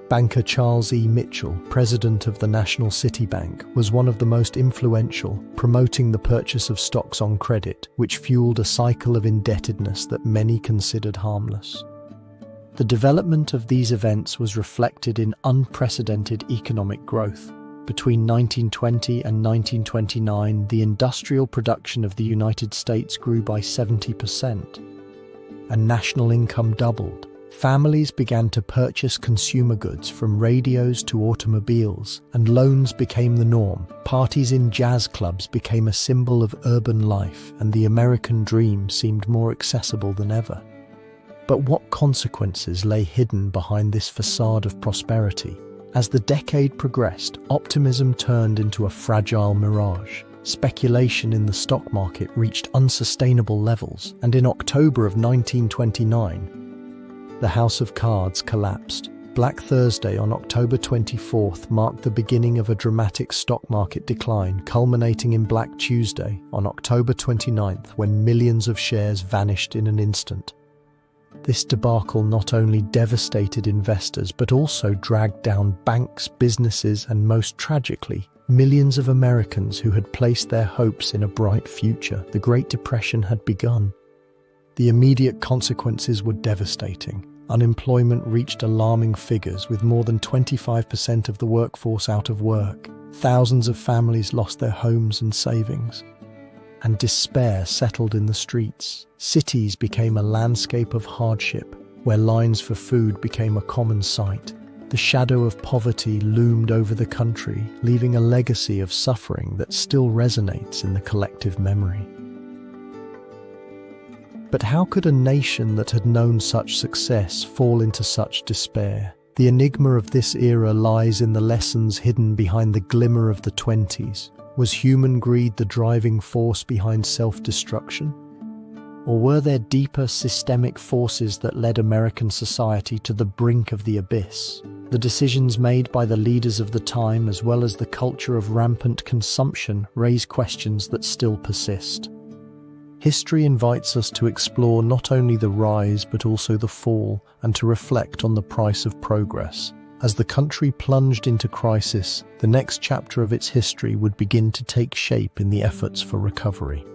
Banker Charles E. Mitchell, president of the National City Bank, was one of the most influential, promoting the purchase of stocks on credit, which fueled a cycle of indebtedness that many considered harmless. The development of these events was reflected in unprecedented economic growth. Between 1920 and 1929, the industrial production of the United States grew by 70%, and national income doubled. Families began to purchase consumer goods from radios to automobiles, and loans became the norm. Parties in jazz clubs became a symbol of urban life, and the American dream seemed more accessible than ever. But what consequences lay hidden behind this facade of prosperity? As the decade progressed, optimism turned into a fragile mirage. Speculation in the stock market reached unsustainable levels, and in October of 1929, the House of Cards collapsed. Black Thursday on October 24th marked the beginning of a dramatic stock market decline, culminating in Black Tuesday on October 29th, when millions of shares vanished in an instant. This debacle not only devastated investors but also dragged down banks, businesses, and most tragically, millions of Americans who had placed their hopes in a bright future. The Great Depression had begun. The immediate consequences were devastating. Unemployment reached alarming figures, with more than 25% of the workforce out of work. Thousands of families lost their homes and savings, and despair settled in the streets. Cities became a landscape of hardship, where lines for food became a common sight. The shadow of poverty loomed over the country, leaving a legacy of suffering that still resonates in the collective memory. But how could a nation that had known such success fall into such despair? The enigma of this era lies in the lessons hidden behind the glimmer of the Twenties. Was human greed the driving force behind self-destruction? Or were there deeper systemic forces that led American society to the brink of the abyss? The decisions made by the leaders of the time, as well as the culture of rampant consumption, raise questions that still persist. History invites us to explore not only the rise but also the fall, and to reflect on the price of progress. As the country plunged into crisis, the next chapter of its history would begin to take shape in the efforts for recovery.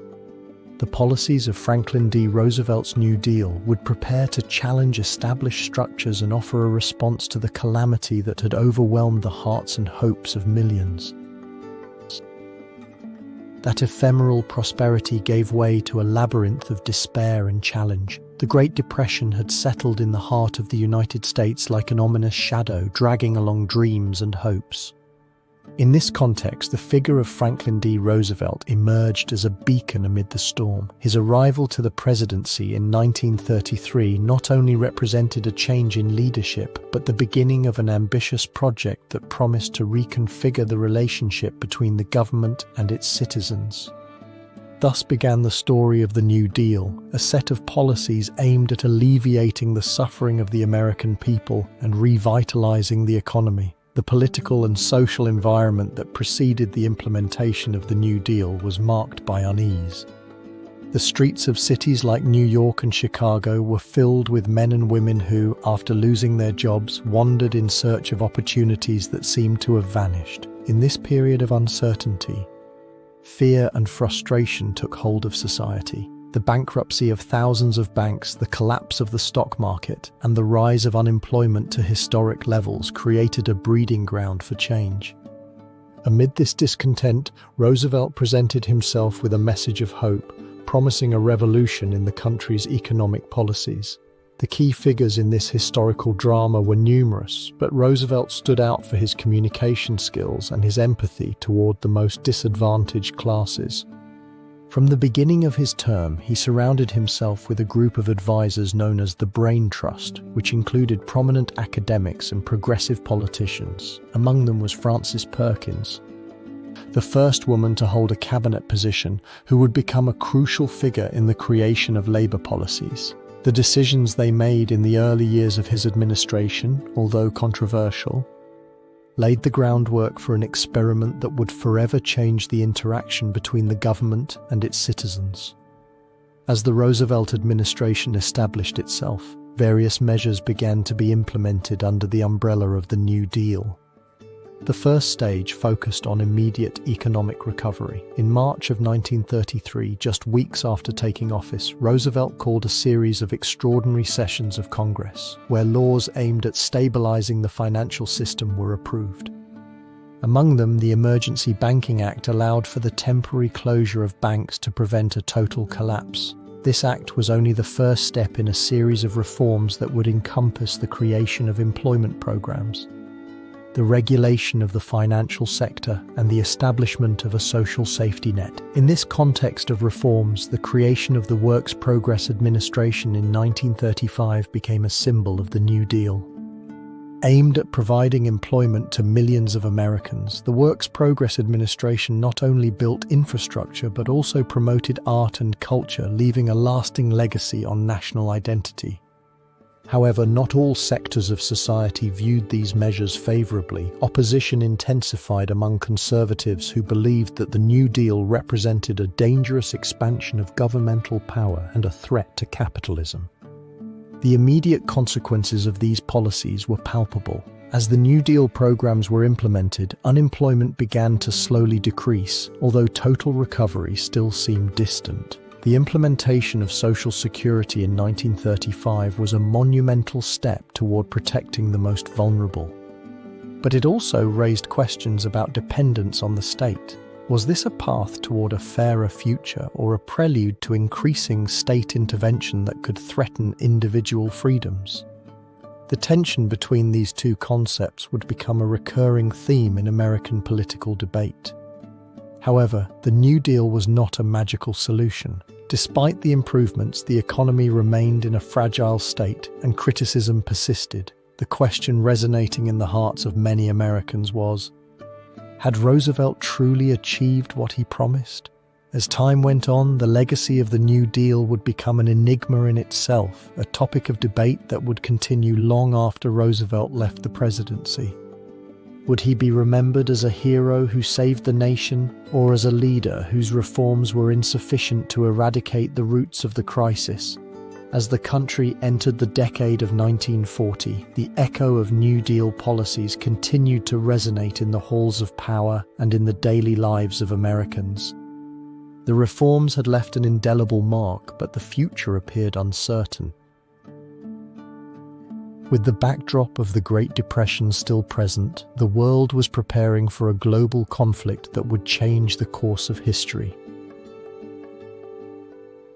The policies of Franklin D. Roosevelt's New Deal would prepare to challenge established structures and offer a response to the calamity that had overwhelmed the hearts and hopes of millions. That ephemeral prosperity gave way to a labyrinth of despair and challenge. The Great Depression had settled in the heart of the United States like an ominous shadow, dragging along dreams and hopes. In this context, the figure of Franklin D. Roosevelt emerged as a beacon amid the storm. His arrival to the presidency in 1933 not only represented a change in leadership, but the beginning of an ambitious project that promised to reconfigure the relationship between the government and its citizens. Thus began the story of the New Deal, a set of policies aimed at alleviating the suffering of the American people and revitalizing the economy. The political and social environment that preceded the implementation of the New Deal was marked by unease. The streets of cities like New York and Chicago were filled with men and women who, after losing their jobs, wandered in search of opportunities that seemed to have vanished. In this period of uncertainty, fear and frustration took hold of society. The bankruptcy of thousands of banks, the collapse of the stock market, and the rise of unemployment to historic levels created a breeding ground for change. Amid this discontent, Roosevelt presented himself with a message of hope, promising a revolution in the country's economic policies. The key figures in this historical drama were numerous, but Roosevelt stood out for his communication skills and his empathy toward the most disadvantaged classes. From the beginning of his term, he surrounded himself with a group of advisors known as the Brain Trust, which included prominent academics and progressive politicians. Among them was Frances Perkins, the first woman to hold a cabinet position, who would become a crucial figure in the creation of labor policies. The decisions they made in the early years of his administration, although controversial, laid the groundwork for an experiment that would forever change the interaction between the government and its citizens. As the Roosevelt administration established itself, various measures began to be implemented under the umbrella of the New Deal. The first stage focused on immediate economic recovery. In March of 1933, just weeks after taking office, Roosevelt called a series of extraordinary sessions of Congress, where laws aimed at stabilizing the financial system were approved. Among them, the Emergency Banking Act allowed for the temporary closure of banks to prevent a total collapse. This act was only the first step in a series of reforms that would encompass the creation of employment programs, the regulation of the financial sector, and the establishment of a social safety net. In this context of reforms, the creation of the Works Progress Administration in 1935 became a symbol of the New Deal. Aimed at providing employment to millions of Americans, the Works Progress Administration not only built infrastructure but also promoted art and culture, leaving a lasting legacy on national identity. However, not all sectors of society viewed these measures favorably. Opposition intensified among conservatives who believed that the New Deal represented a dangerous expansion of governmental power and a threat to capitalism. The immediate consequences of these policies were palpable. As the New Deal programs were implemented, unemployment began to slowly decrease, although total recovery still seemed distant. The implementation of Social Security in 1935 was a monumental step toward protecting the most vulnerable. But it also raised questions about dependence on the state. Was this a path toward a fairer future or a prelude to increasing state intervention that could threaten individual freedoms? The tension between these two concepts would become a recurring theme in American political debate. However, the New Deal was not a magical solution. Despite the improvements, the economy remained in a fragile state and criticism persisted. The question resonating in the hearts of many Americans was, had Roosevelt truly achieved what he promised? As time went on, the legacy of the New Deal would become an enigma in itself, a topic of debate that would continue long after Roosevelt left the presidency. Would he be remembered as a hero who saved the nation, or as a leader whose reforms were insufficient to eradicate the roots of the crisis? As the country entered the decade of 1940, the echo of New Deal policies continued to resonate in the halls of power and in the daily lives of Americans. The reforms had left an indelible mark, but the future appeared uncertain. With the backdrop of the Great Depression still present, the world was preparing for a global conflict that would change the course of history.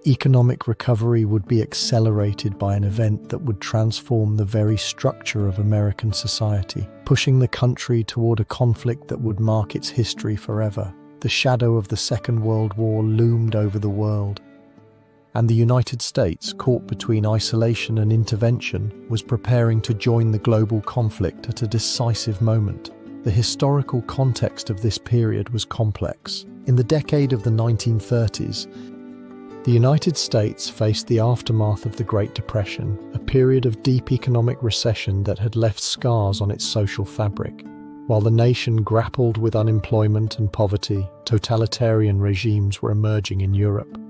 Economic recovery would be accelerated by an event that would transform the very structure of American society, pushing the country toward a conflict that would mark its history forever. The shadow of the Second World War loomed over the world, and the United States, caught between isolation and intervention, was preparing to join the global conflict at a decisive moment. The historical context of this period was complex. In the decade of the 1930s, the United States faced the aftermath of the Great Depression, a period of deep economic recession that had left scars on its social fabric. While the nation grappled with unemployment and poverty, totalitarian regimes were emerging in Europe.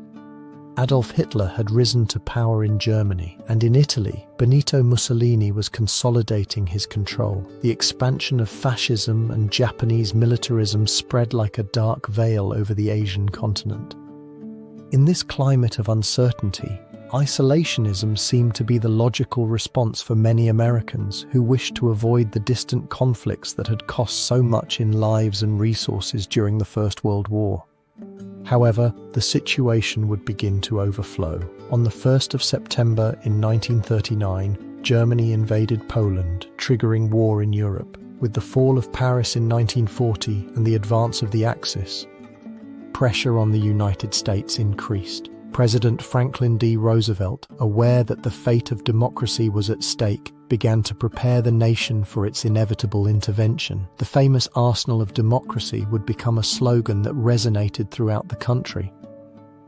Adolf Hitler had risen to power in Germany, and in Italy, Benito Mussolini was consolidating his control. The expansion of fascism and Japanese militarism spread like a dark veil over the Asian continent. In this climate of uncertainty, isolationism seemed to be the logical response for many Americans who wished to avoid the distant conflicts that had cost so much in lives and resources during the First World War. However, the situation would begin to overflow. On the 1st of September in 1939, Germany invaded Poland, triggering war in Europe. With the fall of Paris in 1940 and the advance of the Axis, pressure on the United States increased. President Franklin D. Roosevelt, aware that the fate of democracy was at stake, began to prepare the nation for its inevitable intervention. The famous arsenal of democracy would become a slogan that resonated throughout the country,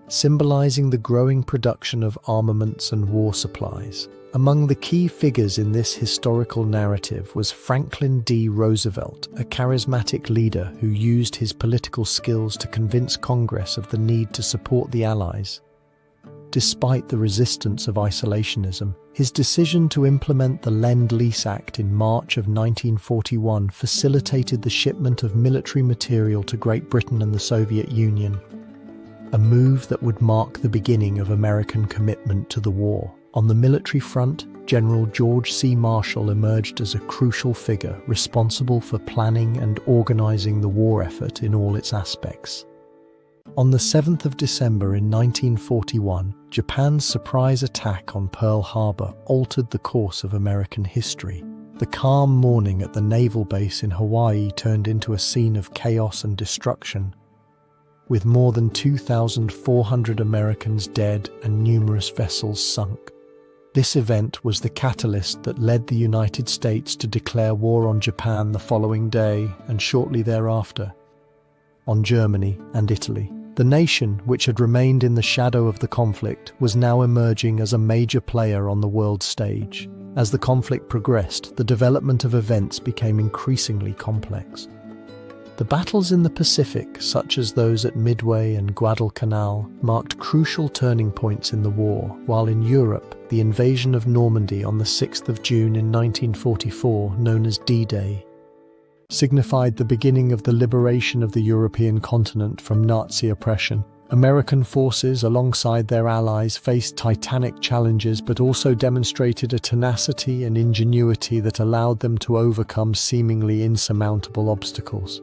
symbolizing the growing production of armaments and war supplies. Among the key figures in this historical narrative was Franklin D. Roosevelt, a charismatic leader who used his political skills to convince Congress of the need to support the Allies. Despite the resistance of isolationism, his decision to implement the Lend-Lease Act in March of 1941 facilitated the shipment of military material to Great Britain and the Soviet Union, a move that would mark the beginning of American commitment to the war. On the military front, General George C. Marshall emerged as a crucial figure responsible for planning and organizing the war effort in all its aspects. On the 7th of December in 1941, Japan's surprise attack on Pearl Harbor altered the course of American history. The calm morning at the naval base in Hawaii turned into a scene of chaos and destruction, with more than 2,400 Americans dead and numerous vessels sunk. This event was the catalyst that led the United States to declare war on Japan the following day, and shortly thereafter, on Germany and Italy. The nation, which had remained in the shadow of the conflict, was now emerging as a major player on the world stage. As the conflict progressed, the development of events became increasingly complex. The battles in the Pacific, such as those at Midway and Guadalcanal, marked crucial turning points in the war, while in Europe, the invasion of Normandy on the 6th of June in 1944, known as D-Day, signified the beginning of the liberation of the European continent from Nazi oppression. American forces, alongside their allies, faced titanic challenges but also demonstrated a tenacity and ingenuity that allowed them to overcome seemingly insurmountable obstacles.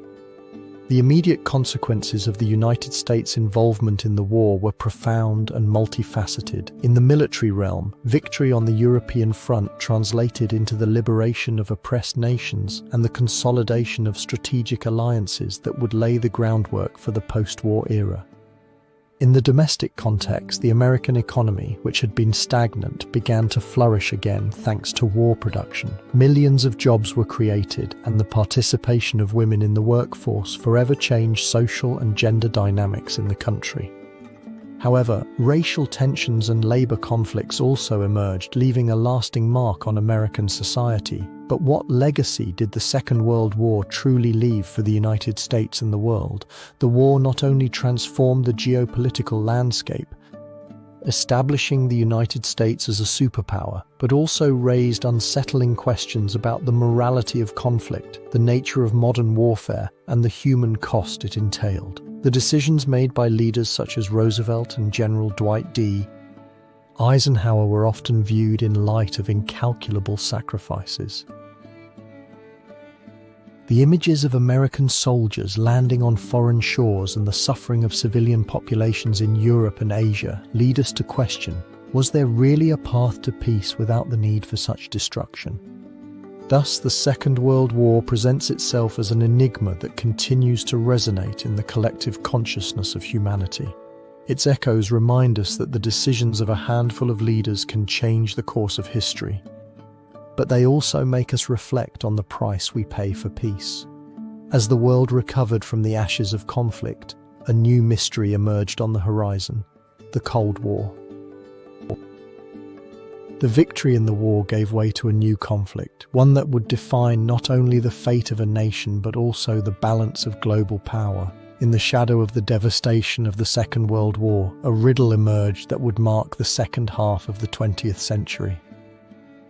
The immediate consequences of the United States' involvement in the war were profound and multifaceted. In the military realm, victory on the European front translated into the liberation of oppressed nations and the consolidation of strategic alliances that would lay the groundwork for the post-war era. In the domestic context, the American economy, which had been stagnant, began to flourish again thanks to war production. Millions of jobs were created, and the participation of women in the workforce forever changed social and gender dynamics in the country. However, racial tensions and labor conflicts also emerged, leaving a lasting mark on American society. But what legacy did the Second World War truly leave for the United States and the world? The war not only transformed the geopolitical landscape, establishing the United States as a superpower, but also raised unsettling questions about the morality of conflict, the nature of modern warfare, and the human cost it entailed. The decisions made by leaders such as Roosevelt and General Dwight D. Eisenhower were often viewed in light of incalculable sacrifices. The images of American soldiers landing on foreign shores and the suffering of civilian populations in Europe and Asia lead us to question, was there really a path to peace without the need for such destruction? Thus, the Second World War presents itself as an enigma that continues to resonate in the collective consciousness of humanity. Its echoes remind us that the decisions of a handful of leaders can change the course of history, but they also make us reflect on the price we pay for peace. As the world recovered from the ashes of conflict, a new mystery emerged on the horizon: the Cold War. The victory in the war gave way to a new conflict, one that would define not only the fate of a nation but also the balance of global power. In the shadow of the devastation of the Second World War, a riddle emerged that would mark the second half of the 20th century: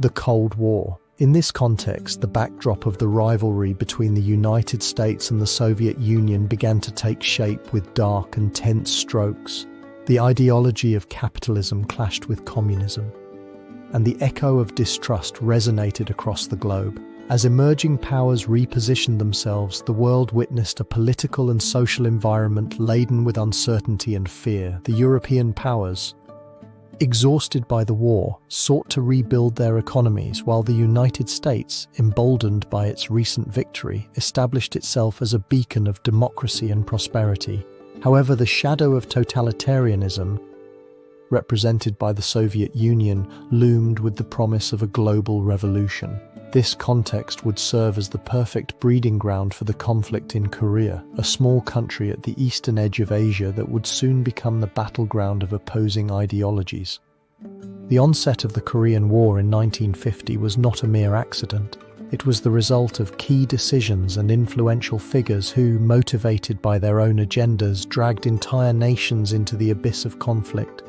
the Cold War. In this context, the backdrop of the rivalry between the United States and the Soviet Union began to take shape with dark and tense strokes. The ideology of capitalism clashed with communism, and the echo of distrust resonated across the globe. As emerging powers repositioned themselves, the world witnessed a political and social environment laden with uncertainty and fear. The European powers, exhausted by the war, sought to rebuild their economies, while the United States, emboldened by its recent victory, established itself as a beacon of democracy and prosperity. However, the shadow of totalitarianism, represented by the Soviet Union, loomed with the promise of a global revolution. This context would serve as the perfect breeding ground for the conflict in Korea, a small country at the eastern edge of Asia that would soon become the battleground of opposing ideologies. The onset of the Korean War in 1950 was not a mere accident. It was the result of key decisions and influential figures who, motivated by their own agendas, dragged entire nations into the abyss of conflict.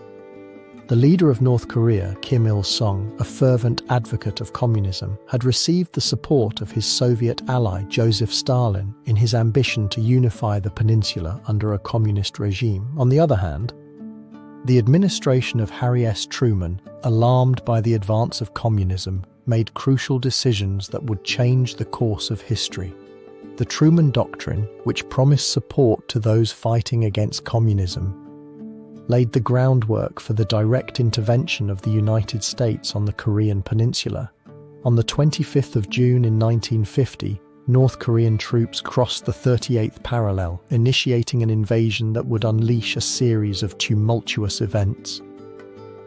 The leader of North Korea, Kim Il-sung, a fervent advocate of communism, had received the support of his Soviet ally Joseph Stalin in his ambition to unify the peninsula under a communist regime. On the other hand, the administration of Harry S. Truman, alarmed by the advance of communism, made crucial decisions that would change the course of history. The Truman Doctrine, which promised support to those fighting against communism, laid the groundwork for the direct intervention of the United States on the Korean peninsula. On the 25th of June in 1950, North Korean troops crossed the 38th parallel, initiating an invasion that would unleash a series of tumultuous events.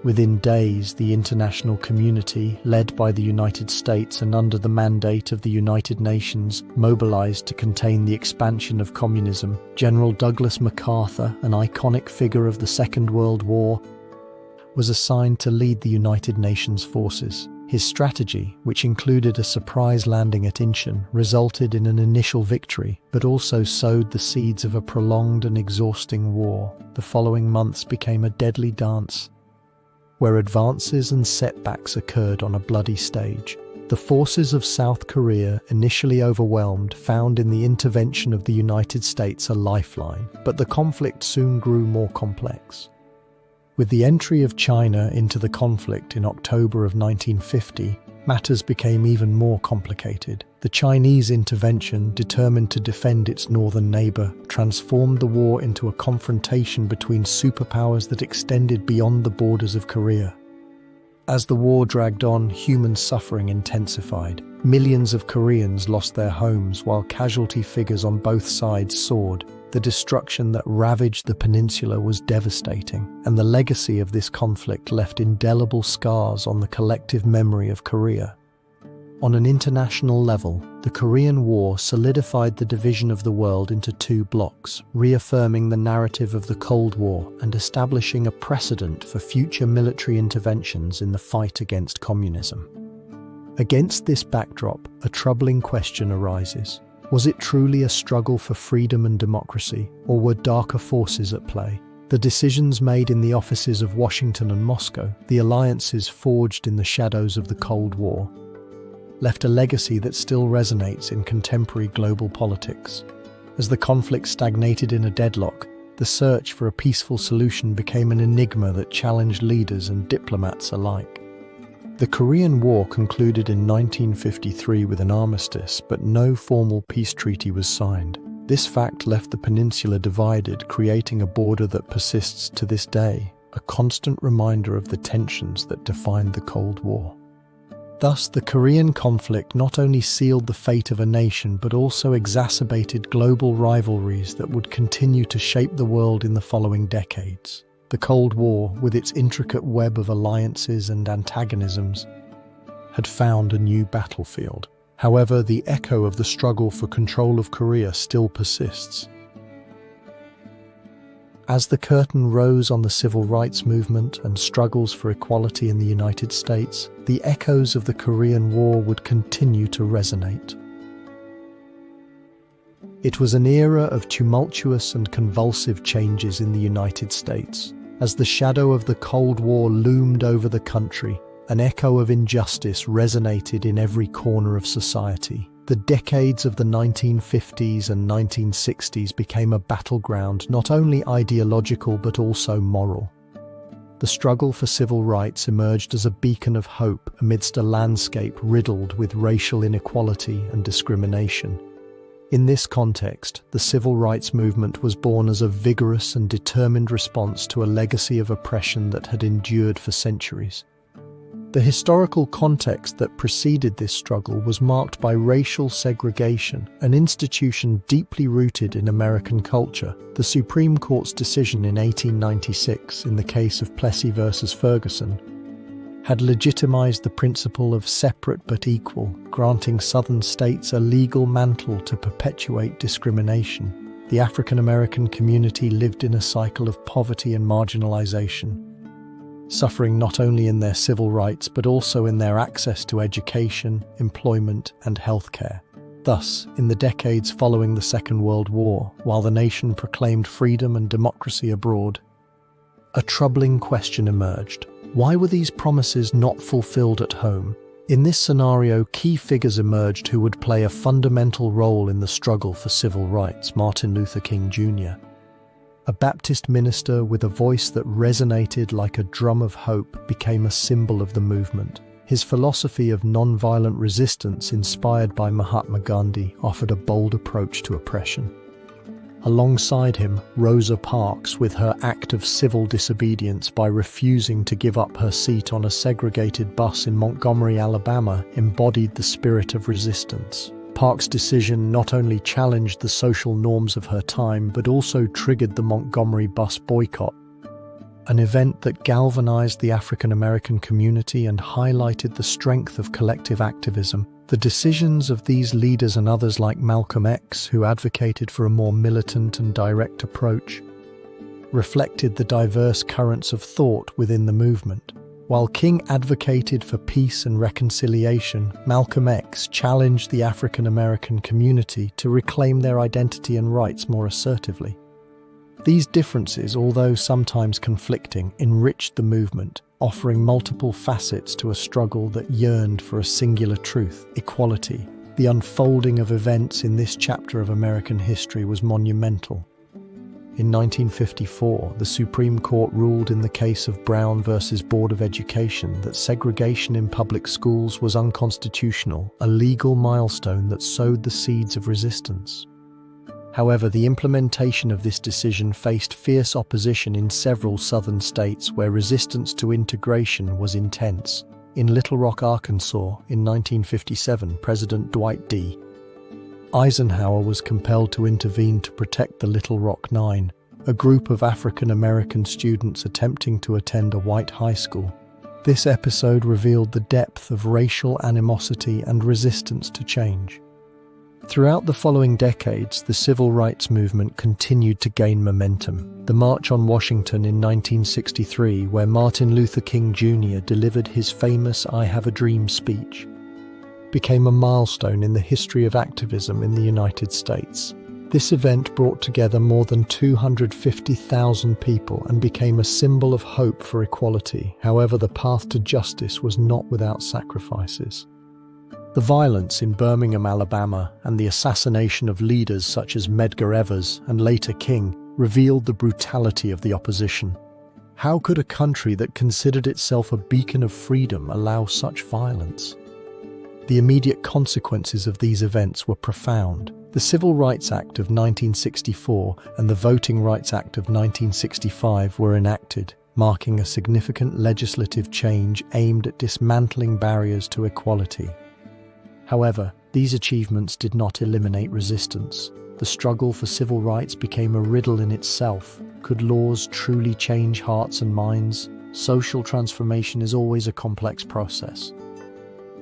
Within days, the international community, led by the United States and under the mandate of the United Nations, mobilized to contain the expansion of communism. General Douglas MacArthur, an iconic figure of the Second World War, was assigned to lead the United Nations forces. His strategy, which included a surprise landing at Incheon, resulted in an initial victory, but also sowed the seeds of a prolonged and exhausting war. The following months became a deadly dance, where advances and setbacks occurred on a bloody stage. The forces of South Korea, initially overwhelmed, found in the intervention of the United States a lifeline, but the conflict soon grew more complex. With the entry of China into the conflict in October of 1950, matters became even more complicated. The Chinese intervention, determined to defend its northern neighbor, transformed the war into a confrontation between superpowers that extended beyond the borders of Korea. As the war dragged on, human suffering intensified. Millions of Koreans lost their homes while casualty figures on both sides soared. The destruction that ravaged the peninsula was devastating, and the legacy of this conflict left indelible scars on the collective memory of Korea. On an international level, the Korean War solidified the division of the world into two blocks, reaffirming the narrative of the Cold War and establishing a precedent for future military interventions in the fight against communism. Against this backdrop, a troubling question arises. Was it truly a struggle for freedom and democracy, or were darker forces at play? The decisions made in the offices of Washington and Moscow, the alliances forged in the shadows of the Cold War, left a legacy that still resonates in contemporary global politics. As the conflict stagnated in a deadlock, the search for a peaceful solution became an enigma that challenged leaders and diplomats alike. The Korean War concluded in 1953 with an armistice, but no formal peace treaty was signed. This fact left the peninsula divided, creating a border that persists to this day, a constant reminder of the tensions that defined the Cold War. Thus, the Korean conflict not only sealed the fate of a nation, but also exacerbated global rivalries that would continue to shape the world in the following decades. The Cold War, with its intricate web of alliances and antagonisms, had found a new battlefield. However, the echo of the struggle for control of Korea still persists. As the curtain rose on the civil rights movement and struggles for equality in the United States, the echoes of the Korean War would continue to resonate. It was an era of tumultuous and convulsive changes in the United States. As the shadow of the Cold War loomed over the country, an echo of injustice resonated in every corner of society. The decades of the 1950s and 1960s became a battleground not only ideological but also moral. The struggle for civil rights emerged as a beacon of hope amidst a landscape riddled with racial inequality and discrimination. In this context, the civil rights movement was born as a vigorous and determined response to a legacy of oppression that had endured for centuries. The historical context that preceded this struggle was marked by racial segregation, an institution deeply rooted in American culture. The Supreme Court's decision in 1896, in the case of Plessy versus Ferguson, had legitimized the principle of separate but equal, granting Southern states a legal mantle to perpetuate discrimination. The African American community lived in a cycle of poverty and marginalization, suffering not only in their civil rights but also in their access to education, employment, and healthcare. Thus, in the decades following the Second World War, while the nation proclaimed freedom and democracy abroad, a troubling question emerged. Why were these promises not fulfilled at home? In this scenario, key figures emerged who would play a fundamental role in the struggle for civil rights. Martin Luther King Jr., a Baptist minister with a voice that resonated like a drum of hope, became a symbol of the movement. His philosophy of nonviolent resistance, inspired by Mahatma Gandhi, offered a bold approach to oppression. Alongside him, Rosa Parks, with her act of civil disobedience by refusing to give up her seat on a segregated bus in Montgomery, Alabama, embodied the spirit of resistance. Parks' decision not only challenged the social norms of her time, but also triggered the Montgomery bus boycott, an event that galvanized the African American community and highlighted the strength of collective activism. The decisions of these leaders and others like Malcolm X, who advocated for a more militant and direct approach, reflected the diverse currents of thought within the movement. While King advocated for peace and reconciliation, Malcolm X challenged the African American community to reclaim their identity and rights more assertively. These differences, although sometimes conflicting, enriched the movement, offering multiple facets to a struggle that yearned for a singular truth: equality. The unfolding of events in this chapter of American history was monumental. In 1954, the Supreme Court ruled in the case of Brown versus Board of Education that segregation in public schools was unconstitutional, a legal milestone that sowed the seeds of resistance. However, the implementation of this decision faced fierce opposition in several southern states where resistance to integration was intense. In Little Rock, Arkansas, in 1957, President Dwight D. Eisenhower was compelled to intervene to protect the Little Rock Nine, a group of African American students attempting to attend a white high school. This episode revealed the depth of racial animosity and resistance to change. Throughout the following decades, the civil rights movement continued to gain momentum. The March on Washington in 1963, where Martin Luther King Jr. delivered his famous "I Have a Dream" speech, became a milestone in the history of activism in the United States. This event brought together more than 250,000 people and became a symbol of hope for equality. However, the path to justice was not without sacrifices. The violence in Birmingham, Alabama, and the assassination of leaders such as Medgar Evers and later King revealed the brutality of the opposition. How could a country that considered itself a beacon of freedom allow such violence? The immediate consequences of these events were profound. The Civil Rights Act of 1964 and the Voting Rights Act of 1965 were enacted, marking a significant legislative change aimed at dismantling barriers to equality. However, these achievements did not eliminate resistance. The struggle for civil rights became a riddle in itself. Could laws truly change hearts and minds? Social transformation is always a complex process.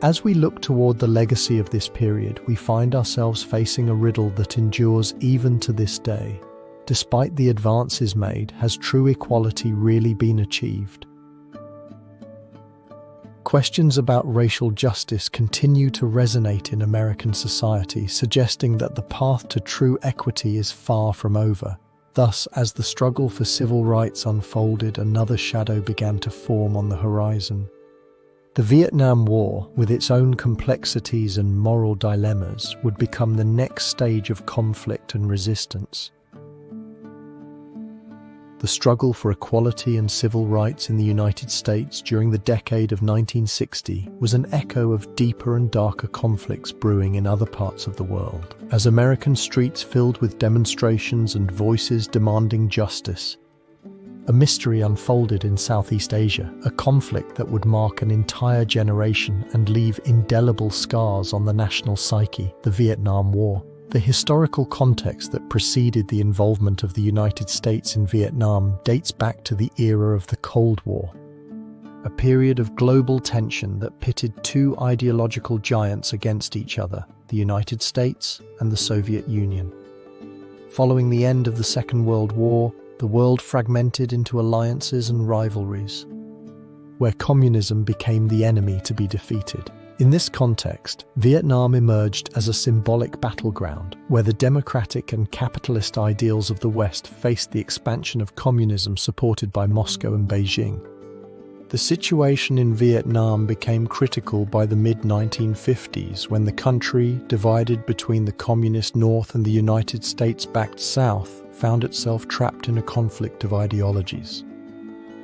As we look toward the legacy of this period, we find ourselves facing a riddle that endures even to this day. Despite the advances made, has true equality really been achieved? Questions about racial justice continue to resonate in American society, suggesting that the path to true equity is far from over. Thus, as the struggle for civil rights unfolded, another shadow began to form on the horizon. The Vietnam War, with its own complexities and moral dilemmas, would become the next stage of conflict and resistance. The struggle for equality and civil rights in the United States during the decade of 1960 was an echo of deeper and darker conflicts brewing in other parts of the world. As American streets filled with demonstrations and voices demanding justice, a mystery unfolded in Southeast Asia, a conflict that would mark an entire generation and leave indelible scars on the national psyche: the Vietnam War. The historical context that preceded the involvement of the United States in Vietnam dates back to the era of the Cold War, a period of global tension that pitted two ideological giants against each other, the United States and the Soviet Union. Following the end of the Second World War, the world fragmented into alliances and rivalries, where communism became the enemy to be defeated. In this context, Vietnam emerged as a symbolic battleground, where the democratic and capitalist ideals of the West faced the expansion of communism supported by Moscow and Beijing. The situation in Vietnam became critical by the mid-1950s, when the country, divided between the Communist North and the United States-backed South, found itself trapped in a conflict of ideologies.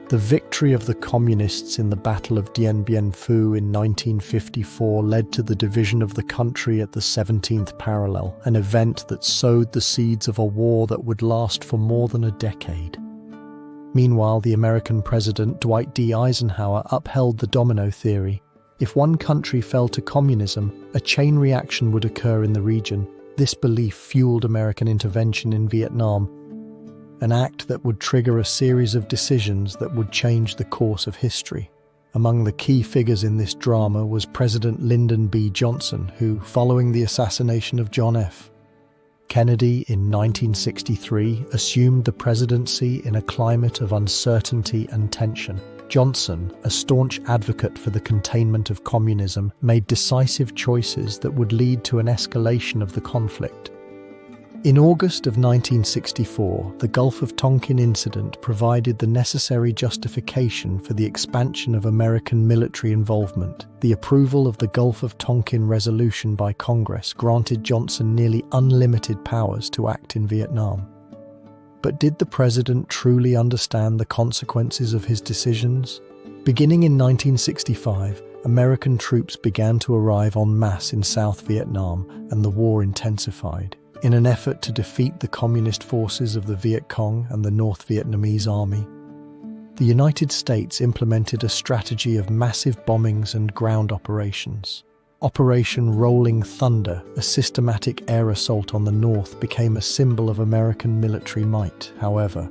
The victory of the Communists in the Battle of Dien Bien Phu in 1954 led to the division of the country at the 17th parallel, an event that sowed the seeds of a war that would last for more than a decade. Meanwhile, the American President Dwight D. Eisenhower upheld the domino theory. If one country fell to communism, a chain reaction would occur in the region. This belief fueled American intervention in Vietnam, an act that would trigger a series of decisions that would change the course of history. Among the key figures in this drama was President Lyndon B. Johnson, who, following the assassination of John F. Kennedy, in 1963, assumed the presidency in a climate of uncertainty and tension. Johnson, a staunch advocate for the containment of communism, made decisive choices that would lead to an escalation of the conflict. In August of 1964, the Gulf of Tonkin incident provided the necessary justification for the expansion of American military involvement. The approval of the Gulf of Tonkin resolution by Congress granted Johnson nearly unlimited powers to act in Vietnam. But did the president truly understand the consequences of his decisions? Beginning in 1965, American troops began to arrive en masse in South Vietnam, and the war intensified. In an effort to defeat the communist forces of the Viet Cong and the North Vietnamese army, the United States implemented a strategy of massive bombings and ground operations. Operation Rolling Thunder, a systematic air assault on the North, became a symbol of American military might, however.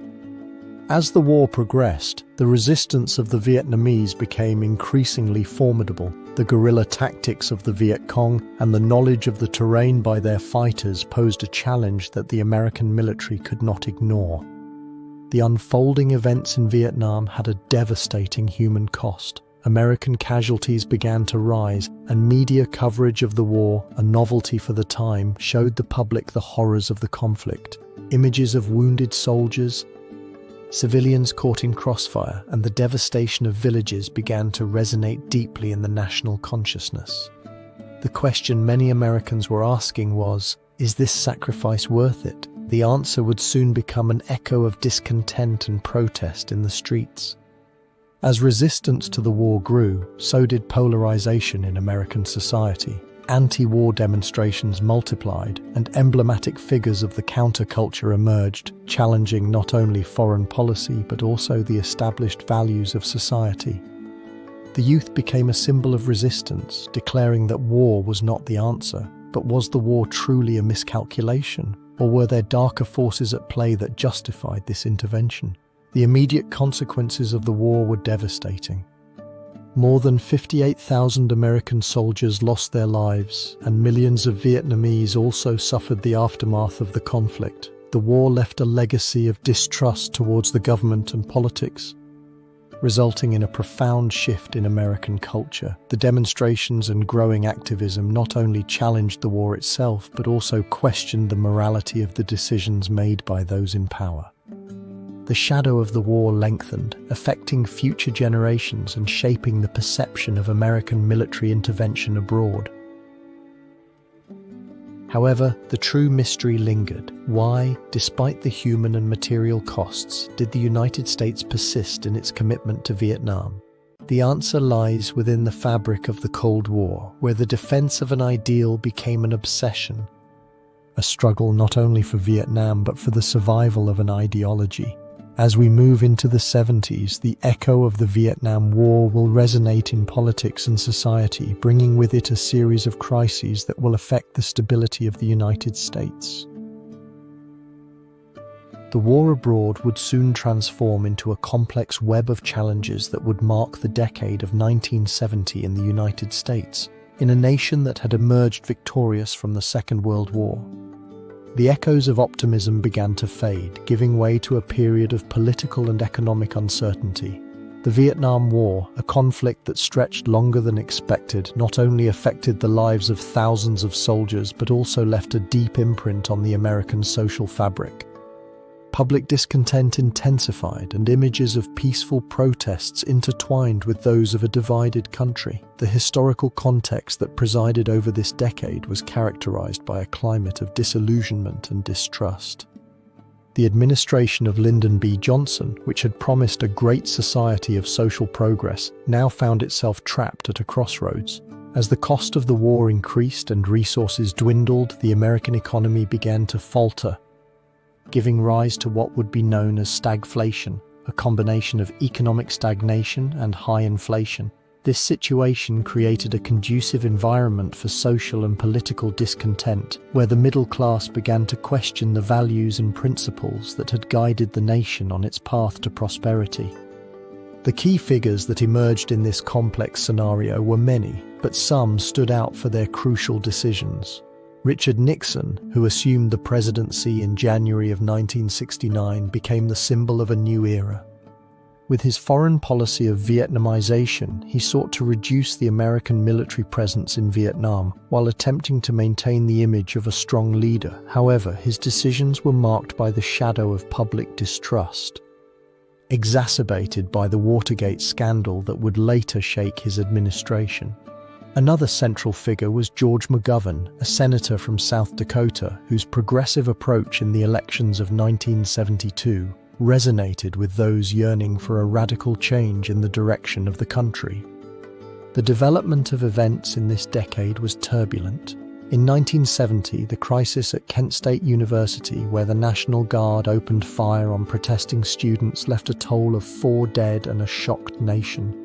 As the war progressed, the resistance of the Vietnamese became increasingly formidable. The guerrilla tactics of the Viet Cong and the knowledge of the terrain by their fighters posed a challenge that the American military could not ignore. The unfolding events in Vietnam had a devastating human cost. American casualties began to rise, and media coverage of the war, a novelty for the time, showed the public the horrors of the conflict. Images of wounded soldiers, civilians caught in crossfire, and the devastation of villages began to resonate deeply in the national consciousness. The question many Americans were asking was, is this sacrifice worth it? The answer would soon become an echo of discontent and protest in the streets. As resistance to the war grew, so did polarization in American society. Anti-war demonstrations multiplied, and emblematic figures of the counterculture emerged, challenging not only foreign policy but also the established values of society. The youth became a symbol of resistance, declaring that war was not the answer. But was the war truly a miscalculation, or were there darker forces at play that justified this intervention? The immediate consequences of the war were devastating. More than 58,000 American soldiers lost their lives, and millions of Vietnamese also suffered the aftermath of the conflict. The war left a legacy of distrust towards the government and politics, resulting in a profound shift in American culture. The demonstrations and growing activism not only challenged the war itself, but also questioned the morality of the decisions made by those in power. The shadow of the war lengthened, affecting future generations and shaping the perception of American military intervention abroad. However, the true mystery lingered. Why, despite the human and material costs, did the United States persist in its commitment to Vietnam? The answer lies within the fabric of the Cold War, where the defense of an ideal became an obsession. A struggle not only for Vietnam, but for the survival of an ideology. As we move into the 70s, the echo of the Vietnam War will resonate in politics and society, bringing with it a series of crises that will affect the stability of the United States. The war abroad would soon transform into a complex web of challenges that would mark the decade of 1970 in the United States, in a nation that had emerged victorious from the Second World War. The echoes of optimism began to fade, giving way to a period of political and economic uncertainty. The Vietnam War, a conflict that stretched longer than expected, not only affected the lives of thousands of soldiers, but also left a deep imprint on the American social fabric. Public discontent intensified, and images of peaceful protests intertwined with those of a divided country. The historical context that presided over this decade was characterized by a climate of disillusionment and distrust. The administration of Lyndon B. Johnson, which had promised a great society of social progress, now found itself trapped at a crossroads. As the cost of the war increased and resources dwindled, the American economy began to falter, giving rise to what would be known as stagflation, a combination of economic stagnation and high inflation. This situation created a conducive environment for social and political discontent, where the middle class began to question the values and principles that had guided the nation on its path to prosperity. The key figures that emerged in this complex scenario were many, but some stood out for their crucial decisions. Richard Nixon, who assumed the presidency in January of 1969, became the symbol of a new era. With his foreign policy of Vietnamization, he sought to reduce the American military presence in Vietnam while attempting to maintain the image of a strong leader. However, his decisions were marked by the shadow of public distrust, exacerbated by the Watergate scandal that would later shake his administration. Another central figure was George McGovern, a senator from South Dakota whose progressive approach in the elections of 1972 resonated with those yearning for a radical change in the direction of the country. The development of events in this decade was turbulent. In 1970, the crisis at Kent State University, where the National Guard opened fire on protesting students, left a toll of 4 dead and a shocked nation.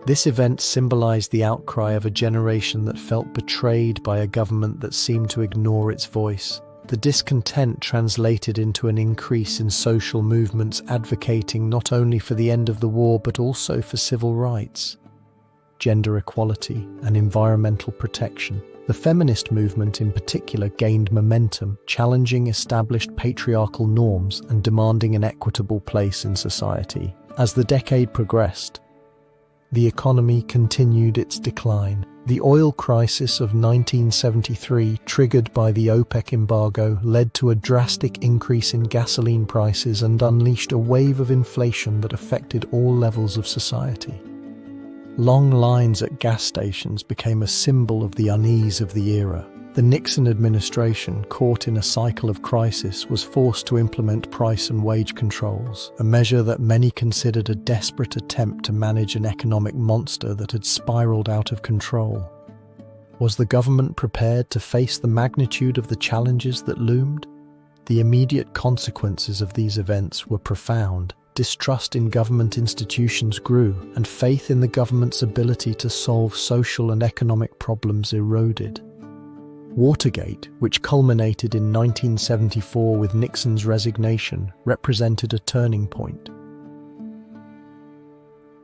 This event symbolized the outcry of a generation that felt betrayed by a government that seemed to ignore its voice. The discontent translated into an increase in social movements advocating not only for the end of the war but also for civil rights, gender equality, and environmental protection. The feminist movement in particular gained momentum, challenging established patriarchal norms and demanding an equitable place in society. As the decade progressed, the economy continued its decline. The oil crisis of 1973, triggered by the OPEC embargo, led to a drastic increase in gasoline prices and unleashed a wave of inflation that affected all levels of society. Long lines at gas stations became a symbol of the unease of the era. The Nixon administration, caught in a cycle of crisis, was forced to implement price and wage controls, a measure that many considered a desperate attempt to manage an economic monster that had spiraled out of control. Was the government prepared to face the magnitude of the challenges that loomed? The immediate consequences of these events were profound. Distrust in government institutions grew, and faith in the government's ability to solve social and economic problems eroded. Watergate, which culminated in 1974 with Nixon's resignation, represented a turning point.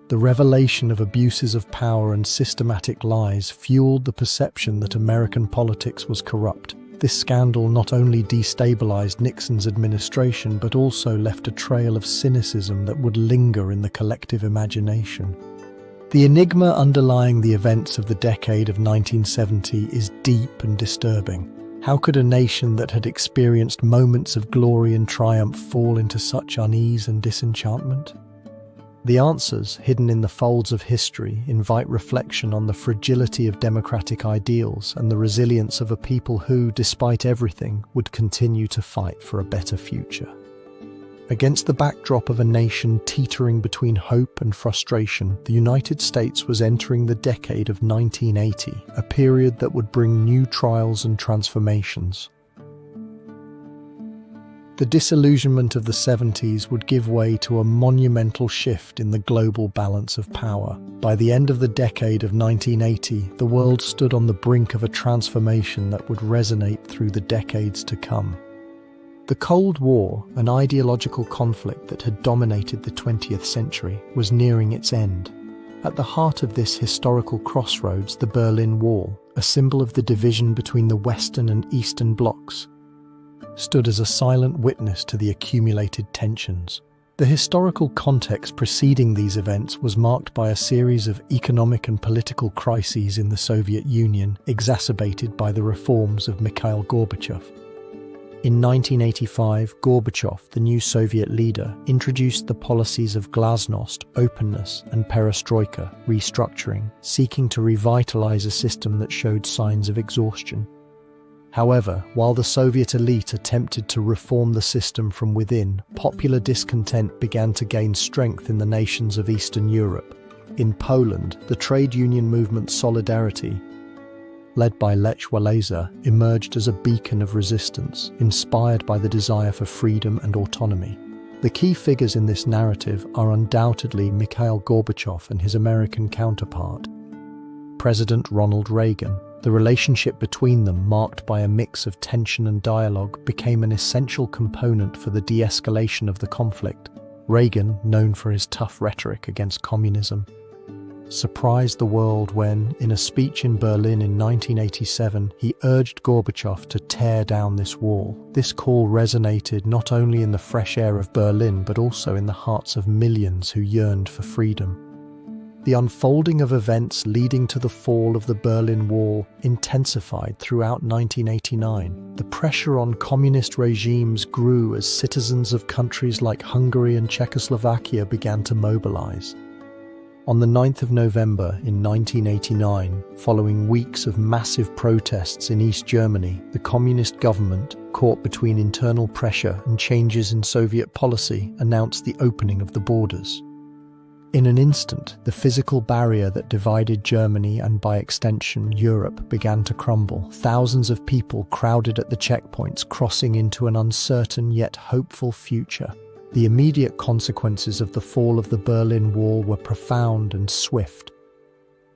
The revelation of abuses of power and systematic lies fueled the perception that American politics was corrupt. This scandal not only destabilized Nixon's administration but also left a trail of cynicism that would linger in the collective imagination. The enigma underlying the events of the decade of 1970 is deep and disturbing. How could a nation that had experienced moments of glory and triumph fall into such unease and disenchantment? The answers, hidden in the folds of history, invite reflection on the fragility of democratic ideals and the resilience of a people who, despite everything, would continue to fight for a better future. Against the backdrop of a nation teetering between hope and frustration, the United States was entering the decade of 1980, a period that would bring new trials and transformations. The disillusionment of the 70s would give way to a monumental shift in the global balance of power. By the end of the decade of 1980, the world stood on the brink of a transformation that would resonate through the decades to come. The Cold War, an ideological conflict that had dominated the 20th century, was nearing its end. At the heart of this historical crossroads, the Berlin Wall, a symbol of the division between the Western and Eastern blocs, stood as a silent witness to the accumulated tensions. The historical context preceding these events was marked by a series of economic and political crises in the Soviet Union, exacerbated by the reforms of Mikhail Gorbachev. In 1985, Gorbachev, the new Soviet leader, introduced the policies of glasnost, openness, and perestroika, restructuring, seeking to revitalize a system that showed signs of exhaustion. However, while the Soviet elite attempted to reform the system from within, popular discontent began to gain strength in the nations of Eastern Europe. In Poland, the trade union movement Solidarity, led by Lech Walesa, emerged as a beacon of resistance, inspired by the desire for freedom and autonomy. The key figures in this narrative are undoubtedly Mikhail Gorbachev and his American counterpart, President Ronald Reagan. The relationship between them, marked by a mix of tension and dialogue, became an essential component for the de-escalation of the conflict. Reagan, known for his tough rhetoric against communism, surprised the world when, in a speech in Berlin in 1987, he urged Gorbachev to tear down this wall. This call resonated not only in the fresh air of Berlin, but also in the hearts of millions who yearned for freedom. The unfolding of events leading to the fall of the Berlin Wall intensified throughout 1989. The pressure on communist regimes grew as citizens of countries like Hungary and Czechoslovakia began to mobilize. On the 9th of November in 1989, following weeks of massive protests in East Germany, the communist government, caught between internal pressure and changes in Soviet policy, announced the opening of the borders. In an instant, the physical barrier that divided Germany and, by extension, Europe began to crumble. Thousands of people crowded at the checkpoints, crossing into an uncertain yet hopeful future. The immediate consequences of the fall of the Berlin Wall were profound and swift.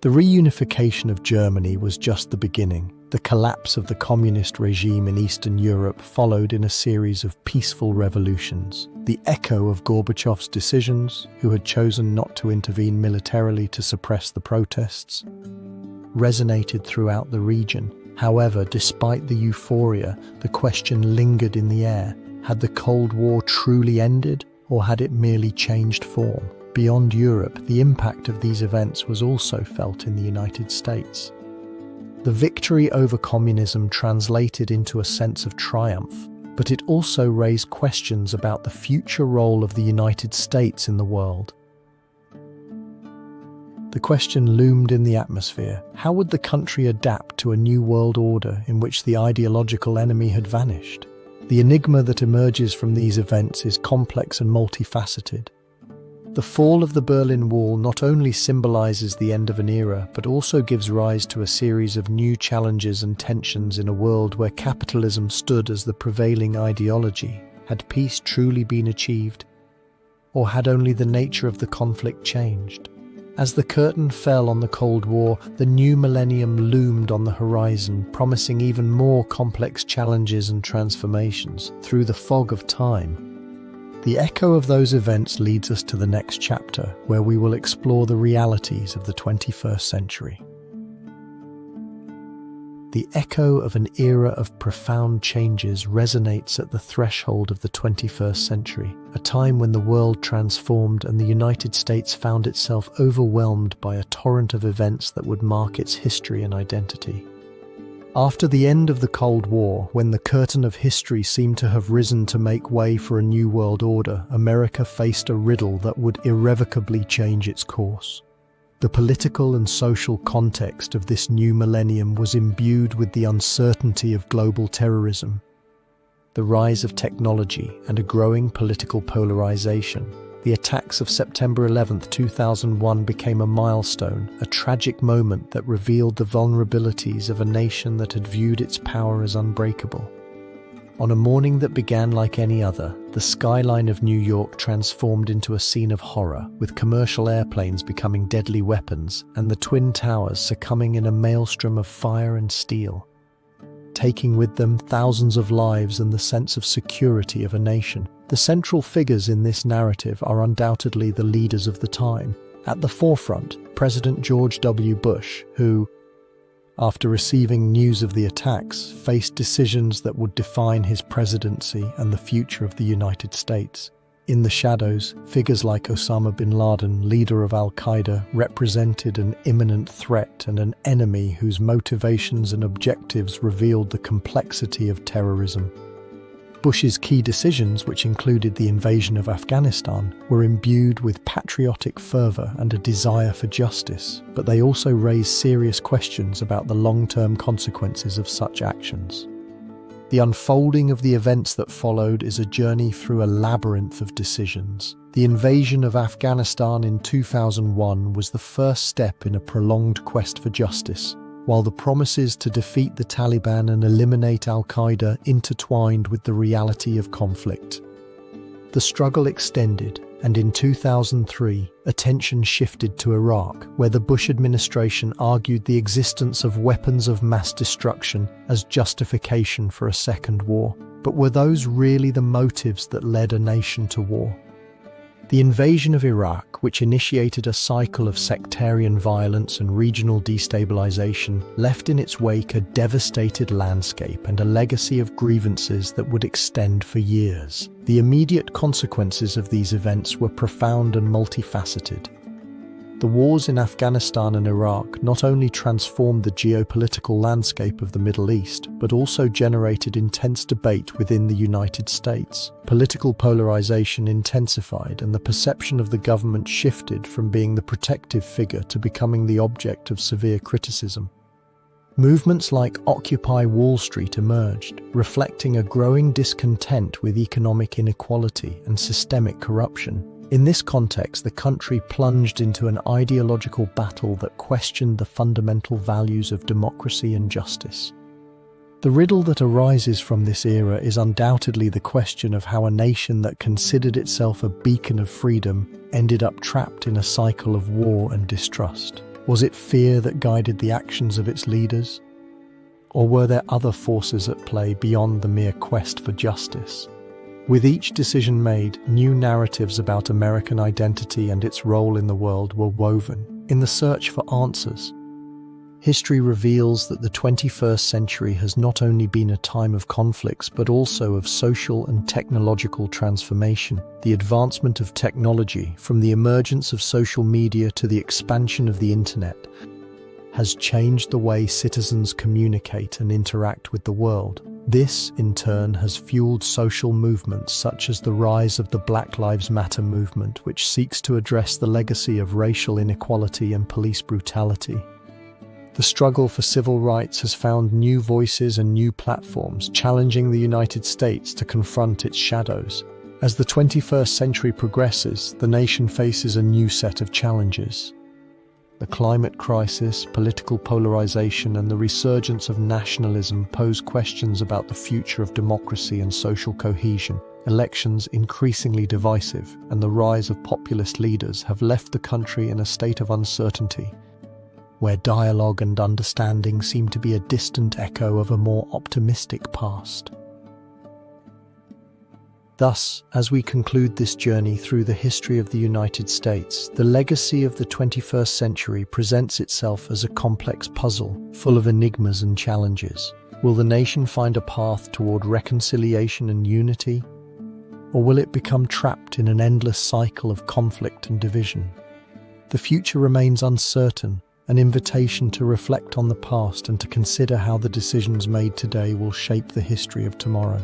The reunification of Germany was just the beginning. The collapse of the communist regime in Eastern Europe followed in a series of peaceful revolutions. The echo of Gorbachev's decisions, who had chosen not to intervene militarily to suppress the protests, resonated throughout the region. However, despite the euphoria, the question lingered in the air. Had the Cold War truly ended, or had it merely changed form? Beyond Europe, the impact of these events was also felt in the United States. The victory over communism translated into a sense of triumph, but it also raised questions about the future role of the United States in the world. The question loomed in the atmosphere: how would the country adapt to a new world order in which the ideological enemy had vanished? The enigma that emerges from these events is complex and multifaceted. The fall of the Berlin Wall not only symbolizes the end of an era, but also gives rise to a series of new challenges and tensions in a world where capitalism stood as the prevailing ideology. Had peace truly been achieved, or had only the nature of the conflict changed? As the curtain fell on the Cold War, the new millennium loomed on the horizon, promising even more complex challenges and transformations. Through the fog of time, the echo of those events leads us to the next chapter, where we will explore the realities of the 21st century. The echo of an era of profound changes resonates at the threshold of the 21st century, a time when the world transformed and the United States found itself overwhelmed by a torrent of events that would mark its history and identity. After the end of the Cold War, when the curtain of history seemed to have risen to make way for a new world order, America faced a riddle that would irrevocably change its course. The political and social context of this new millennium was imbued with the uncertainty of global terrorism, the rise of technology, and a growing political polarization. The attacks of September 11, 2001 became a milestone, a tragic moment that revealed the vulnerabilities of a nation that had viewed its power as unbreakable. On a morning that began like any other, the skyline of New York transformed into a scene of horror, with commercial airplanes becoming deadly weapons and the Twin Towers succumbing in a maelstrom of fire and steel, taking with them thousands of lives and the sense of security of a nation. The central figures in this narrative are undoubtedly the leaders of the time. At the forefront, President George W. Bush, who, after receiving news of the attacks, faced decisions that would define his presidency and the future of the United States. In the shadows, figures like Osama bin Laden, leader of al-Qaeda, represented an imminent threat and an enemy whose motivations and objectives revealed the complexity of terrorism. Bush's key decisions, which included the invasion of Afghanistan, were imbued with patriotic fervor and a desire for justice, but they also raised serious questions about the long-term consequences of such actions. The unfolding of the events that followed is a journey through a labyrinth of decisions. The invasion of Afghanistan in 2001 was the first step in a prolonged quest for justice, while the promises to defeat the Taliban and eliminate al-Qaeda intertwined with the reality of conflict. The struggle extended, and in 2003, attention shifted to Iraq, where the Bush administration argued the existence of weapons of mass destruction as justification for a second war. But were those really the motives that led a nation to war? The invasion of Iraq, which initiated a cycle of sectarian violence and regional destabilization, left in its wake a devastated landscape and a legacy of grievances that would extend for years. The immediate consequences of these events were profound and multifaceted. The wars in Afghanistan and Iraq not only transformed the geopolitical landscape of the Middle East, but also generated intense debate within the United States. Political polarization intensified, and the perception of the government shifted from being the protective figure to becoming the object of severe criticism. Movements like Occupy Wall Street emerged, reflecting a growing discontent with economic inequality and systemic corruption. In this context, the country plunged into an ideological battle that questioned the fundamental values of democracy and justice. The riddle that arises from this era is undoubtedly the question of how a nation that considered itself a beacon of freedom ended up trapped in a cycle of war and distrust. Was it fear that guided the actions of its leaders? Or were there other forces at play beyond the mere quest for justice? With each decision made, new narratives about American identity and its role in the world were woven. In the search for answers, history reveals that the 21st century has not only been a time of conflicts but also of social and technological transformation. The advancement of technology, from the emergence of social media to the expansion of the internet, has changed the way citizens communicate and interact with the world. This, in turn, has fueled social movements such as the rise of the Black Lives Matter movement, which seeks to address the legacy of racial inequality and police brutality. The struggle for civil rights has found new voices and new platforms, challenging the United States to confront its shadows. As the 21st century progresses, the nation faces a new set of challenges. The climate crisis, political polarization, and the resurgence of nationalism pose questions about the future of democracy and social cohesion. Elections increasingly divisive, and the rise of populist leaders have left the country in a state of uncertainty, where dialogue and understanding seem to be a distant echo of a more optimistic past. Thus, as we conclude this journey through the history of the United States, the legacy of the 21st century presents itself as a complex puzzle, full of enigmas and challenges. Will the nation find a path toward reconciliation and unity? Or will it become trapped in an endless cycle of conflict and division? The future remains uncertain, an invitation to reflect on the past and to consider how the decisions made today will shape the history of tomorrow.